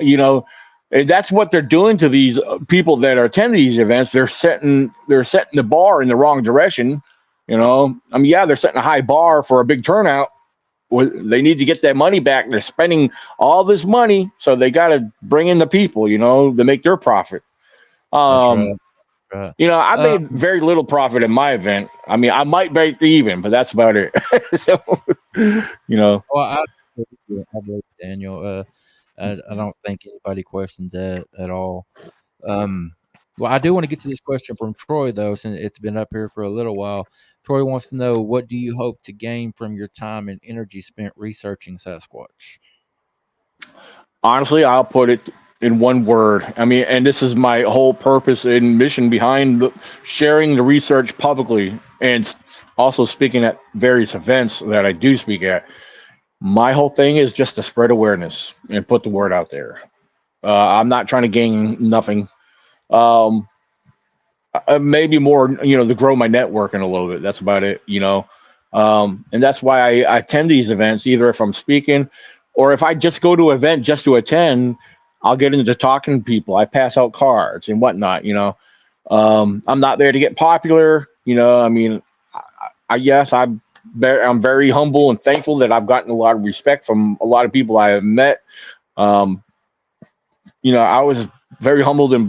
and that's what they're doing to these people that are attending these events. They're setting the bar in the wrong direction, they're setting a high bar for a big turnout. They need to get that money back. They're spending all this money, so they got to bring in the people, to make their profit. Right. I made very little profit in my event. I might break even, but that's about it. So, Well, I believe Daniel. I don't think anybody questions that at all. Well, I do want to get to this question from Troy, though, since it's been up here for a little while. Troy wants to know, what do you hope to gain from your time and energy spent researching Sasquatch? Honestly, I'll put it in one word. And this is my whole purpose and mission behind sharing the research publicly and also speaking at various events that I do speak at. My whole thing is just to spread awareness and put the word out there. I'm not trying to gain nothing. Um, Maybe more, to grow my networking a little bit. That's about it. And that's why I attend these events, either if I'm speaking or if I just go to an event just to attend, I'll get into talking to people. I pass out cards and whatnot. I'm not there to get popular. I mean, yes, I'm very humble and thankful that I've gotten a lot of respect from a lot of people I have met. Um, I was very humbled and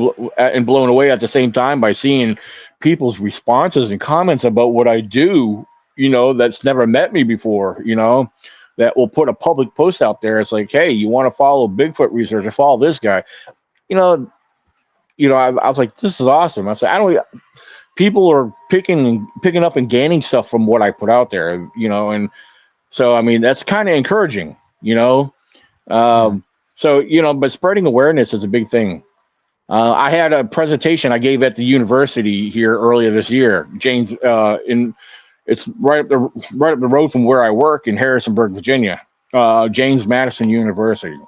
blown away at the same time by seeing people's responses and comments about what I do. That's never met me before. That will put a public post out there. It's like, hey, you want to follow Bigfoot research or follow this guy? I was like, this is awesome. I said, I don't. People are picking up and gaining stuff from what I put out there. And so I mean that's kind of encouraging. But spreading awareness is a big thing. I had a presentation I gave at the university here earlier this year. It's right up the road from where I work in Harrisonburg, Virginia. James Madison University.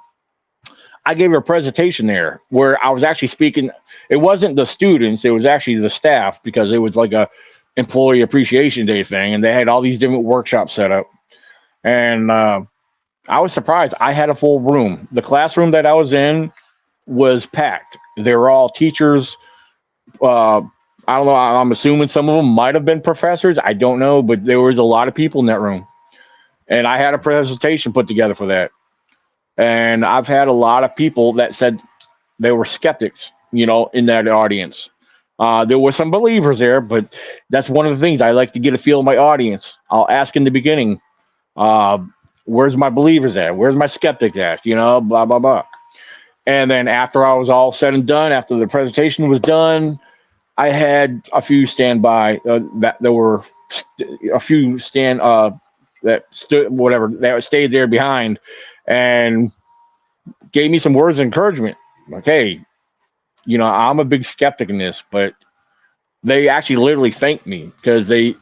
I gave a presentation there where I was actually speaking. It wasn't the students; it was actually the staff, because it was like a employee appreciation day thing, and they had all these different workshops set up. And I was surprised. I had a full room. The classroom that I was in was packed. They were all teachers. I don't know. I'm assuming some of them might have been professors. I don't know, but there was a lot of people in that room. And I had a presentation put together for that. And I've had a lot of people that said they were skeptics, in that audience. There were some believers there, but that's one of the things I like to get a feel of my audience. I'll ask in the beginning, where's my believers at? Where's my skeptics at? Blah, blah, blah. And then after I was all said and done, after the presentation was done, I had a few stand by. There were a few that stayed there behind and gave me some words of encouragement. Like, hey, I'm a big skeptic in this, but they actually literally thanked me because they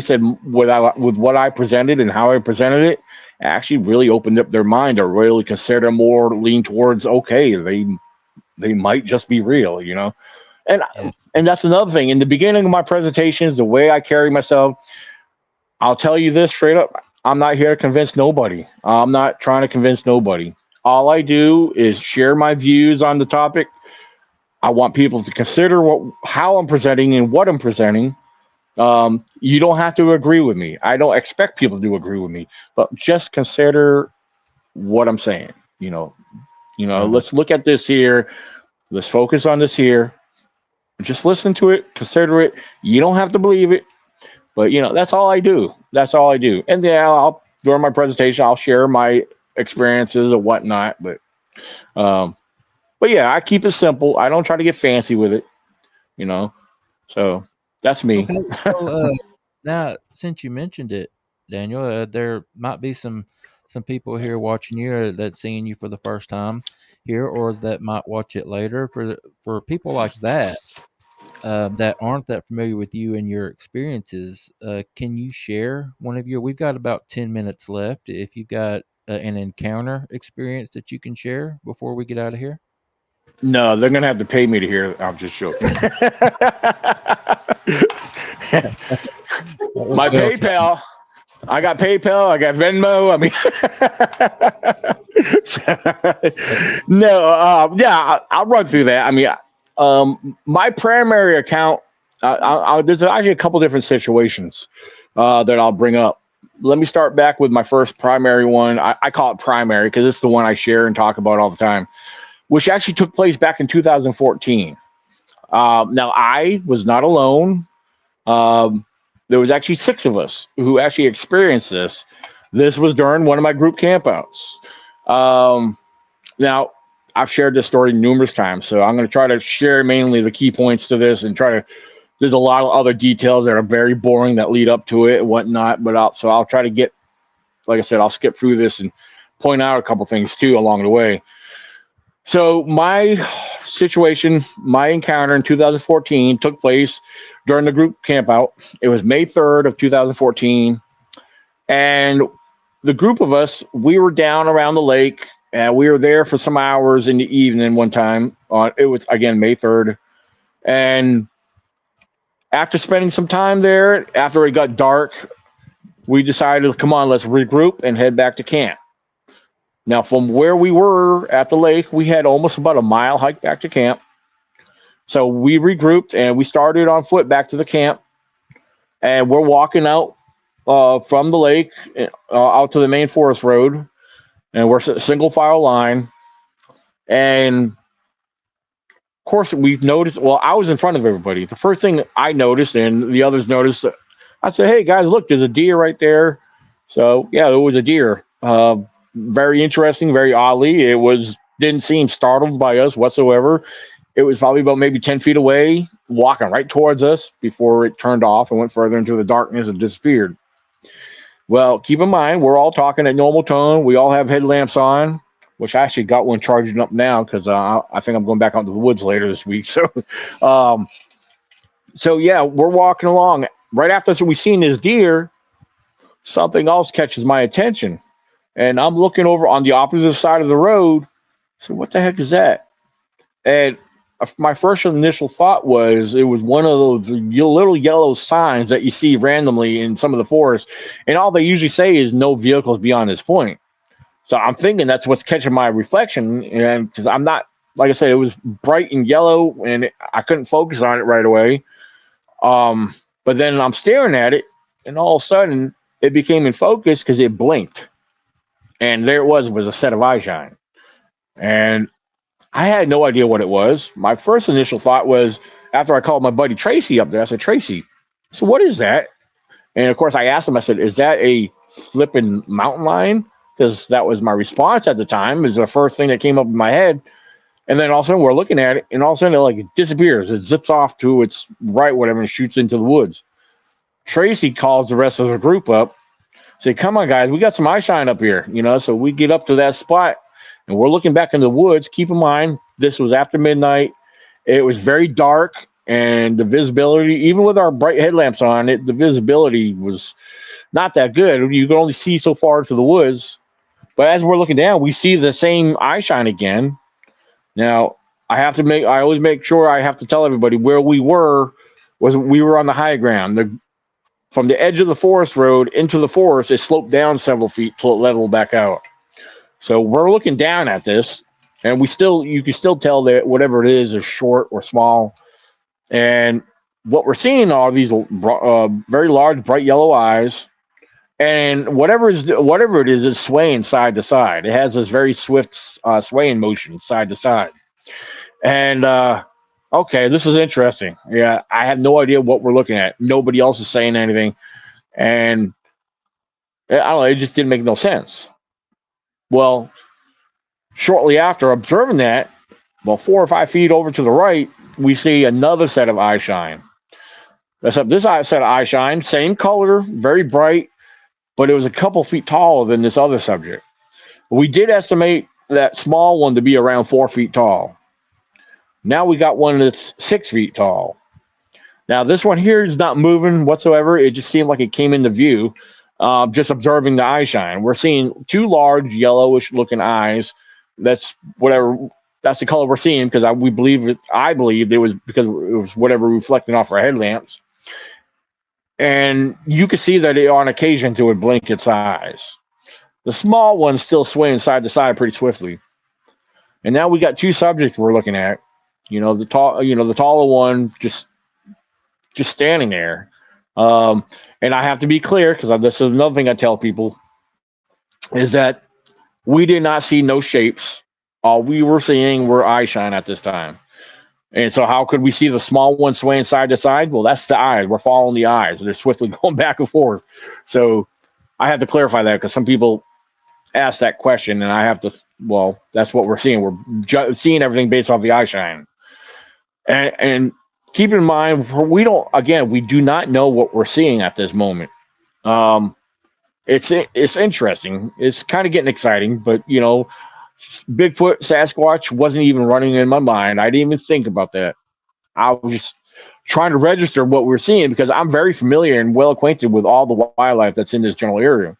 said with what I presented and how I presented it, actually really opened up their mind to really consider more, lean towards, okay, they might just be real, And that's another thing. In the beginning of my presentations, the way I carry myself, I'll tell you this straight up. I'm not here to convince nobody. I'm not trying to convince nobody. All I do is share my views on the topic. I want people to consider how I'm presenting and what I'm presenting. You don't have to agree with me. I don't expect people to agree with me, but just consider what I'm saying. Let's look at this here. Let's focus on this here. Just listen to it, consider it. You don't have to believe it, but that's all I do. That's all I do. And then during my presentation, I'll share my experiences or whatnot. But yeah, I keep it simple. I don't try to get fancy with it. So that's me. Okay. So, now, since you mentioned it, Daniel, there might be some people here watching you that's seeing you for the first time here, or that might watch it later. For people like that that aren't that familiar with you and your experiences, can you share we've got about 10 minutes left. If you've got an encounter experience that you can share before we get out of here. No, they're going to have to pay me to hear it. I'm just joking. My PayPal. I got PayPal. I got Venmo. No, yeah, I'll run through that. I mean, my primary account, there's actually a couple different situations that I'll bring up. Let me start back with my first primary one. I call it primary because it's the one I share and talk about all the time, which actually took place back in 2014. Now, I was not alone. There was actually 6 of us who actually experienced this. This was during one of my group campouts. Now, I've shared this story numerous times, so I'm going to try to share mainly the key points to this and there's a lot of other details that are very boring that lead up to it and whatnot, but I'll try to get, like I said, I'll skip through this and point out a couple things too along the way. So my situation, my encounter in 2014 took place during the group campout. It was May 3rd of 2014. And the group of us, we were down around the lake, and we were there for some hours in the evening one time. It was, again, May 3rd. And after spending some time there, after it got dark, we decided, come on, let's regroup and head back to camp. Now, from where we were at the lake, we had almost about a mile hike back to camp. So we regrouped and we started on foot back to the camp. And we're walking out from the lake out to the main forest road. And we're single file line. And of course, we've noticed, well, I was in front of everybody. The first thing I noticed, and the others noticed, I said, hey, guys, look, there's a deer right there. So, yeah, it was a deer. Very interesting, very oddly. Didn't seem startled by us whatsoever. It was probably about maybe 10 feet away, walking right towards us before it turned off and went further into the darkness and disappeared. Well, keep in mind, we're all talking at normal tone. We all have headlamps on, which I actually got one charging up now because I think I'm going back out into the woods later this week. So, yeah, we're walking along. Right after we seen this deer, something else catches my attention. And I'm looking over on the opposite side of the road. So what the heck is that? And my first initial thought was it was one of those little yellow signs that you see randomly in some of the forests. And all they usually say is no vehicles beyond this point. So I'm thinking that's what's catching my reflection. And because I'm not, like I said, it was bright and yellow and I couldn't focus on it right away. But then I'm staring at it and all of a sudden it became in focus because it blinked. And there it was a set of eye shine. And I had no idea what it was. My first initial thought was, after I called my buddy Tracy up there, I said, Tracy, so what is that? And of course I asked him, I said, is that a flipping mountain lion? Because that was my response at the time. It was the first thing that came up in my head. And then all of a sudden we're looking at it, and all of a sudden it disappears. It zips off to its right, whatever, and shoots into the woods. Tracy calls the rest of the group up. Say, come on, guys, we got some eye shine up here, so we get up to that spot and we're looking back in the woods. Keep in mind, this was after midnight. It was very dark and the visibility, even with our bright headlamps on it, the visibility was not that good. You could only see so far into the woods. But as we're looking down, we see the same eye shine again. Now, I always make sure I have to tell everybody where we were on the high ground. From the edge of the forest road into the forest, it sloped down several feet till it leveled back out. So we're looking down at this, and you can still tell that whatever it is short or small. And what we're seeing are these very large, bright yellow eyes, and whatever it is swaying side to side. It has this very swift swaying motion side to side. And okay, this is interesting. Yeah, I have no idea what we're looking at. Nobody else is saying anything. And I don't know, it just didn't make no sense. Well, shortly after observing that, 4 or 5 feet over to the right, we see another set of eye shine. This set of eye shine, same color, very bright, but it was a couple feet taller than this other subject. We did estimate that small one to be around 4 feet tall. Now we got one that's 6 feet tall. Now this one here is not moving whatsoever. It just seemed like it came into view, just observing the eye shine. We're seeing two large yellowish looking eyes. That's the color we're seeing because I believe it was because it was whatever reflecting off our headlamps. And you could see that on occasion it would blink its eyes. The small one's still swaying side to side pretty swiftly. And now we got two subjects we're looking at. The taller one just standing there. And I have to be clear because this is another thing I tell people is that we did not see no shapes. All we were seeing were eye shine at this time. And so how could we see the small one swaying side to side? Well, that's the eyes. We're following the eyes. They're swiftly going back and forth. So I have to clarify that because some people ask that question, and I have to, that's what we're seeing. We're seeing everything based off the eye shine. And keep in mind, we do not know what we're seeing at this moment. It's interesting. It's kind of getting exciting, but Bigfoot, Sasquatch wasn't even running in my mind. I didn't even think about that. I was just trying to register what we're seeing because I'm very familiar and well acquainted with all the wildlife that's in this general area.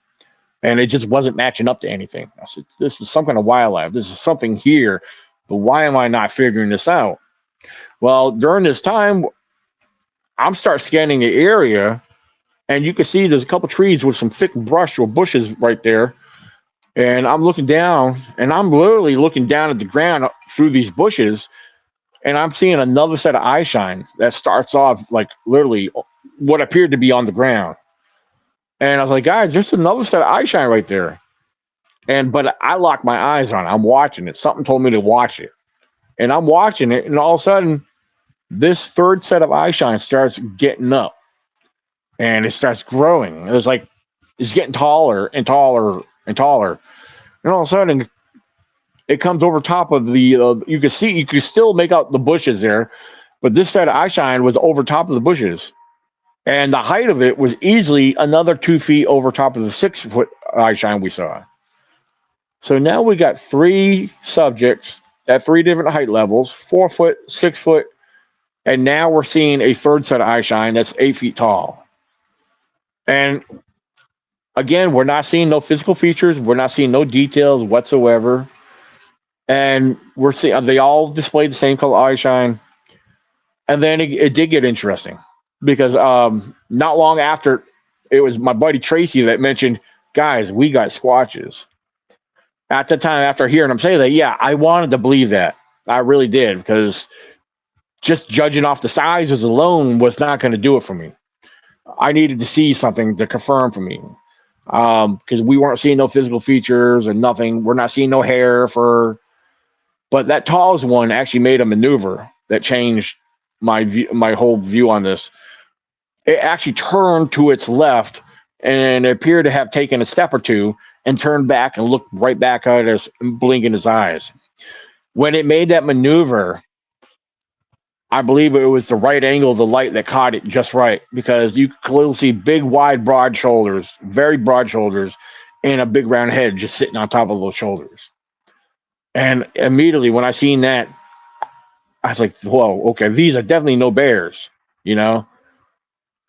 and it just wasn't matching up to anything. I said, this is some kind of wildlife. This is something here, but why am I not figuring this out? Well, during this time, I'm start scanning the area, and you can see there's a couple trees with some thick brush or bushes right there. And I'm looking down, and I'm literally looking down at the ground through these bushes, and I'm seeing another set of eye shine that starts off like literally what appeared to be on the ground. And I was like, guys, there's another set of eye shine right there. But I locked my eyes on it. I'm watching it. Something told me to watch it. And I'm watching it, and all of a sudden, this third set of eye shine starts getting up, and it starts growing. It was like it's getting taller and taller and taller. And all of a sudden, it comes over top of the. You could still make out the bushes there, but this set of eye shine was over top of the bushes, and the height of it was easily another 2 feet over top of the 6 foot eye shine we saw. So now we got 3 subjects at 3 different height levels: 4 foot, 6 foot, and now we're seeing a third set of eye shine that's 8 feet tall. And again, we're not seeing no physical features. We're not seeing no details whatsoever. And we're seeing they all display the same color eye shine. And then it did get interesting because not long after, it was my buddy Tracy that mentioned, guys, we got squatches. At the time, after hearing him say that, yeah, I wanted to believe that. I really did, because just judging off the sizes alone was not going to do it for me. I needed to see something to confirm for me, because we weren't seeing no physical features and nothing. We're not seeing no hair for. But that tallest one actually made a maneuver that changed my whole view on this. It actually turned to its left and it appeared to have taken a step or two and turned back and looked right back at us, blinking his eyes. When it made that maneuver, I believe it was the right angle of the light that caught it just right, because you could clearly see big, wide, broad shoulders, very broad shoulders, and a big round head just sitting on top of those shoulders. And immediately when I seen that, I was like, whoa, okay, these are definitely no bears, you know?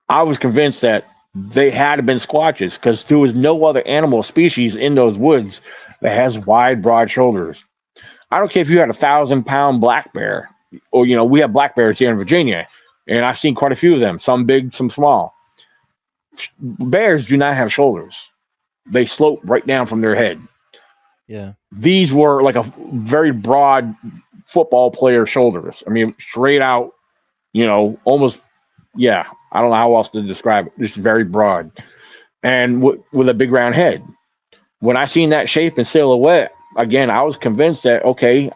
I was convinced that they had been squatches, because there was no other animal species in those woods that has wide, broad shoulders. I don't care if you had 1,000-pound black bear, or, you know, we have black bears here in Virginia, and I've seen quite a few of them, some big, some small. Bears do not have shoulders. They slope right down from their head. Yeah. These were like a very broad football player shoulders. I mean, straight out, you know, almost, yeah, I don't know how else to describe it. Just very broad. And with a big round head. When I seen that shape and silhouette, again, I was convinced that, okay,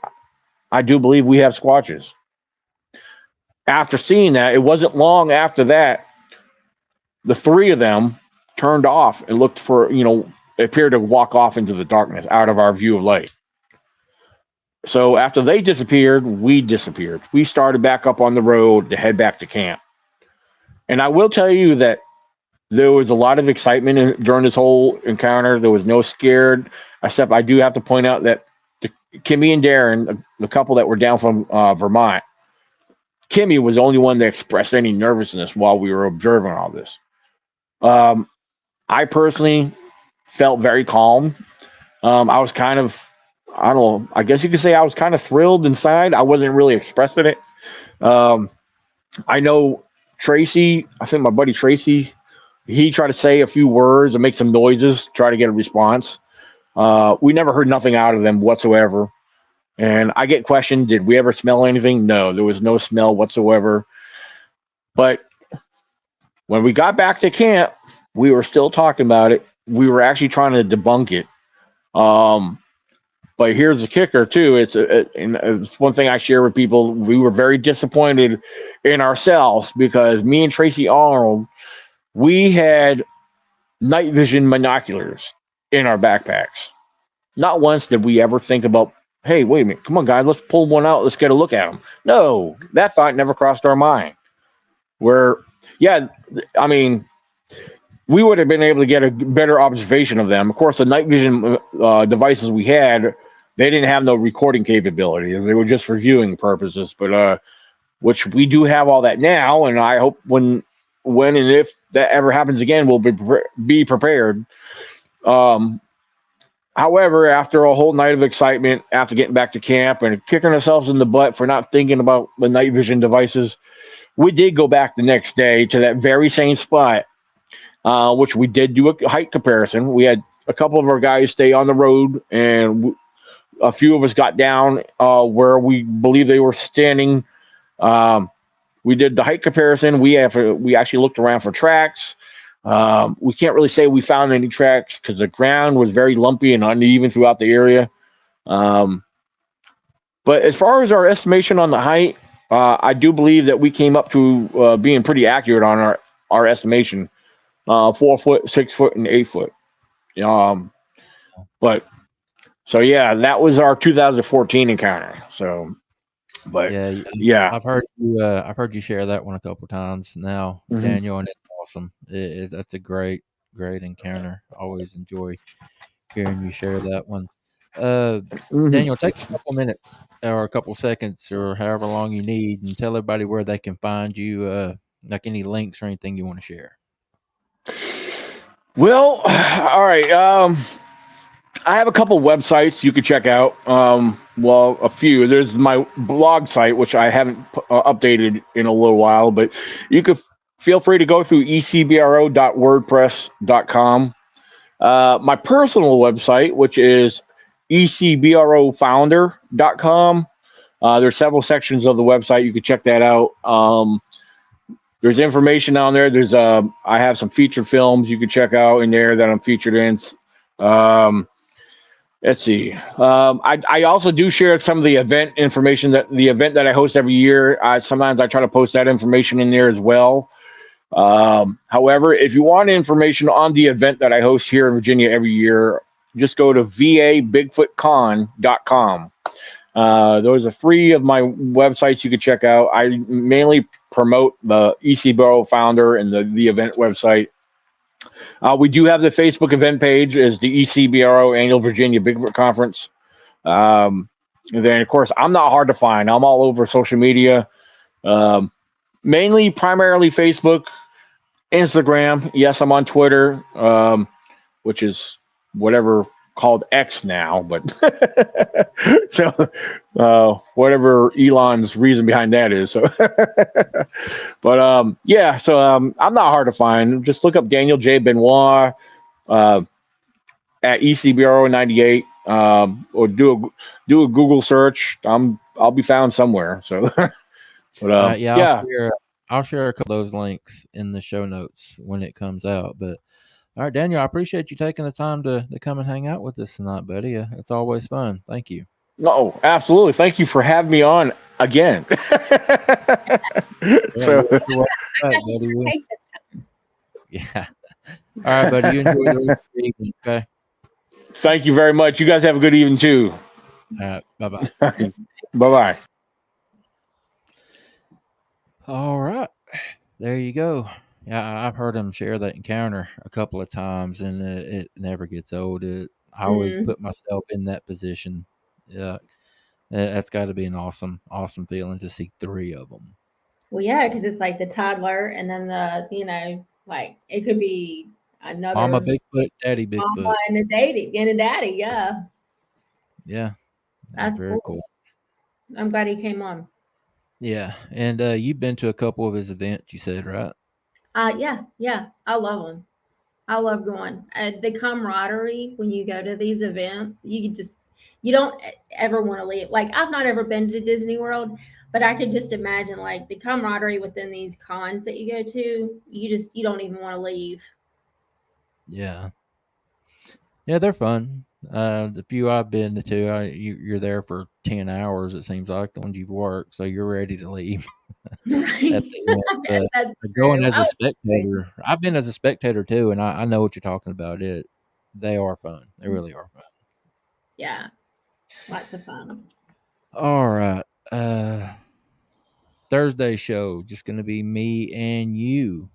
I do believe we have squatches. After seeing that, it wasn't long after that, the 3 of them turned off and looked for, you know, appeared to walk off into the darkness out of our view of light. So after they disappeared, we disappeared. We started back up on the road to head back to camp. And I will tell you that there was a lot of excitement during this whole encounter. There was no scared, except I do have to point out that Kimmy and Darren, the couple that were down from Vermont, Kimmy was the only one that expressed any nervousness while we were observing all this. I personally felt very calm. I was kind of, I don't know, I guess you could say I was kind of thrilled inside. I wasn't really expressing it. I know Tracy, I think my buddy Tracy, he tried to say a few words and make some noises, try to get a response. We never heard nothing out of them whatsoever. And I get questioned, did we ever smell anything? No, there was no smell whatsoever. But when we got back to camp, we were still talking about it. We were actually trying to debunk it. But here's the kicker too. It's one thing I share with people. We were very disappointed in ourselves because me and Tracy Arnold, we had night vision binoculars in our backpacks. Not once did we ever think about, hey, wait a minute, come on, guys, let's pull one out. Let's get a look at them. No, that thought never crossed our mind. I mean, we would have been able to get a better observation of them. Of course, the night vision devices we had, they didn't have no recording capability. They were just for viewing purposes, but which we do have all that now. And I hope when and if that ever happens again, we'll be prepared. However, after a whole night of excitement, after getting back to camp and kicking ourselves in the butt for not thinking about the night vision devices, we did go back the next day to that very same spot, which we did do a height comparison. We had a couple of our guys stay on the road, and a few of us got down where we believe they were standing. We did the height comparison. We actually looked around for tracks. We can't really say we found any tracks because the ground was very lumpy and uneven throughout the area. But as far as our estimation on the height, I do believe that we came up to being pretty accurate on our estimation. 4 foot, 6 foot, and 8 foot. But so yeah, that was our 2014 encounter. So, but yeah, I've heard you share that one a couple times now, Daniel, and it's awesome. That's a great encounter. Always enjoy hearing you share that one. Daniel, take a couple minutes or a couple seconds or however long you need, and tell everybody where they can find you. Like any links or anything you want to share. Well, all right. I have a couple websites you could check out. Well, a few. There's my blog site, which I haven't updated in a little while, but you could feel free to go through ecbro.wordpress.com. My personal website, which is ecbrofounder.com. There's several sections of the website. You could check that out. There's information on there. I have some featured films you can check out in there that I'm featured in. Let's see. I also do share some of the event information the event that I host every year. Sometimes I try to post that information in there as well. However, if you want information on the event that I host here in Virginia every year, just go to vabigfootcon.com. Those are 3 of my websites you can check out. I mainly promote the EC Founder and the event website. We do have the Facebook event page as the ECBRO Annual Virginia Bigfoot Conference. And then, of course, I'm not hard to find. I'm all over social media, primarily Facebook, Instagram. Yes, I'm on Twitter, which is whatever called X now, but so whatever Elon's reason behind that is. So, but yeah, so I'm not hard to find. Just look up Daniel J. Benoit at ECBRO 98, or do a Google search. I'll be found somewhere. So, but yeah. I'll share a couple of those links in the show notes when it comes out. But all right, Daniel, I appreciate you taking the time to come and hang out with us tonight, buddy. It's always fun. Thank you. Oh, absolutely. Thank you for having me on again. Yeah. All right, buddy. You enjoy the rest of the evening, okay? Thank you very much. You guys have a good evening, too. All right. Bye-bye. Bye-bye. All right. There you go. Yeah, I've heard him share that encounter a couple of times, and it never gets old. I always put myself in that position. Yeah, that's got to be an awesome feeling to see 3 of them. Well, yeah, because it's like the toddler, and then like it could be another Mama Bigfoot, Daddy Bigfoot, mama and a daddy. Yeah, yeah, that's very cool. I'm glad he came on. Yeah, and you've been to a couple of his events, you said, right? Yeah, I love them. I love going. The camaraderie when you go to these events, you don't ever want to leave. Like, I've not ever been to Disney World, but I could just imagine like the camaraderie within these cons that you go to. You don't even want to leave. Yeah, they're fun. The few I've been to, you're there for 10 hours. It seems like the ones you've worked, so you're ready to leave. Right. That's going as a spectator. I've been as a spectator too, and I know what you're talking about. They are fun. They really are fun. Yeah, lots of fun. All right. Thursday show just going to be me and you,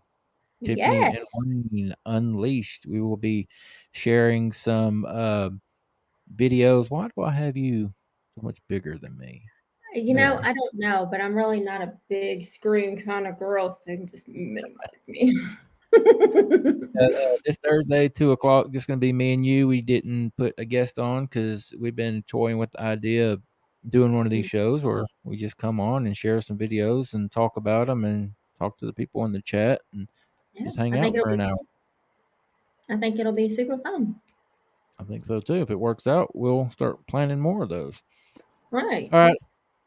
Tiffany and Wayne Unleashed. We will be sharing some videos. Why do I have you so much bigger than me? I don't know, but I'm really not a big screen kind of girl, so you can just minimize me. This Thursday, 2:00, just going to be me and you. We didn't put a guest on because we've been toying with the idea of doing one of these shows where we just come on and share some videos and talk about them and talk to the people in the chat and just hang out for an hour. I think it'll be super fun. I think so too. If it works out, we'll start planning more of those. Right. All right.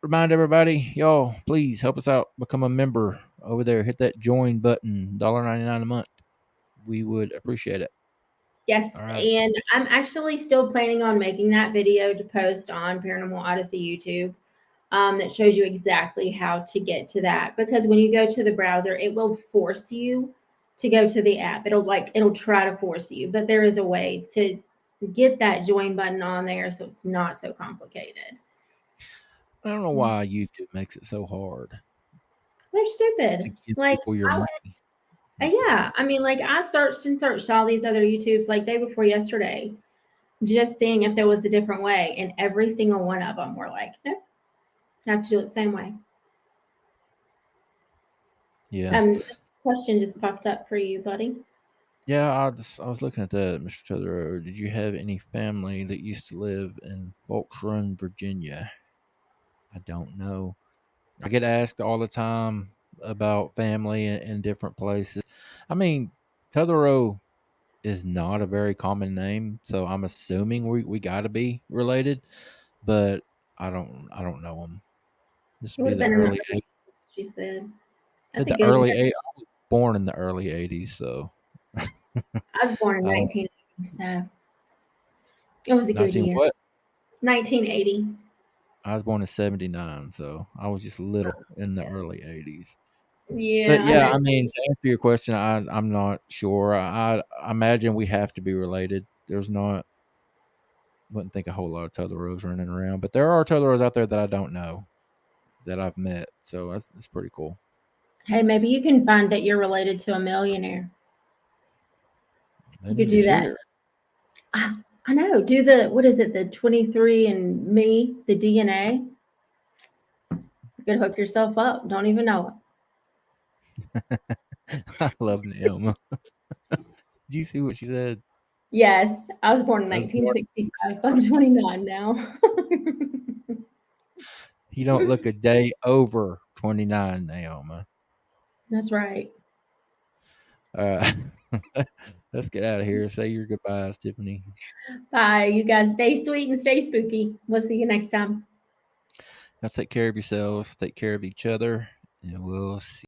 Remind everybody, y'all, please help us out. Become a member over there. Hit that join button, $1.99 a month. We would appreciate it. Yes, and I'm actually still planning on making that video to post on Paranormal Odyssey YouTube that shows you exactly how to get to that. Because when you go to the browser, it will force you to go to the app. It'll try to force you, but there is a way to get that join button on there so it's not so complicated. I don't know why YouTube makes it so hard. They're stupid. Like, yeah, I mean, like I searched all these other YouTubes like day before yesterday, just seeing if there was a different way, and every single one of them were like, nope, have to do it the same way. Yeah. This question just popped up for you, buddy. Yeah, I was looking at that, Mr. Tether. Did you have any family that used to live in Volks Run, Virginia? I don't know. I get asked all the time about family in different places. I mean, Tetherow is not a very common name, so I'm assuming we got to be related, but I don't know them. This would be the early 80s. She said. That's the early 80s. I was born in the early 80s, so. I was born in 1980, so it was a good year. What? 1980. I was born in 79, so I was just little in the early 80s. Yeah. But yeah, I mean, to answer your question, I'm not sure. I imagine we have to be related. There's not, wouldn't think a whole lot of Tetherows running around, but there are Tetherows out there that I don't know that I've met. So that's pretty cool. Hey, maybe you can find that you're related to a millionaire. You could do that. I know. Do what is it? The 23andMe, the DNA. You could hook yourself up. Don't even know it. I love Naomi. Did you see what she said? Yes, I was born in 1965, so I'm 29 now. You don't look a day over 29, Naomi. That's right. Let's get out of here. Say your goodbyes, Tiffany. Bye. You guys stay sweet and stay spooky. We'll see you next time. Now take care of yourselves. Take care of each other. And we'll see.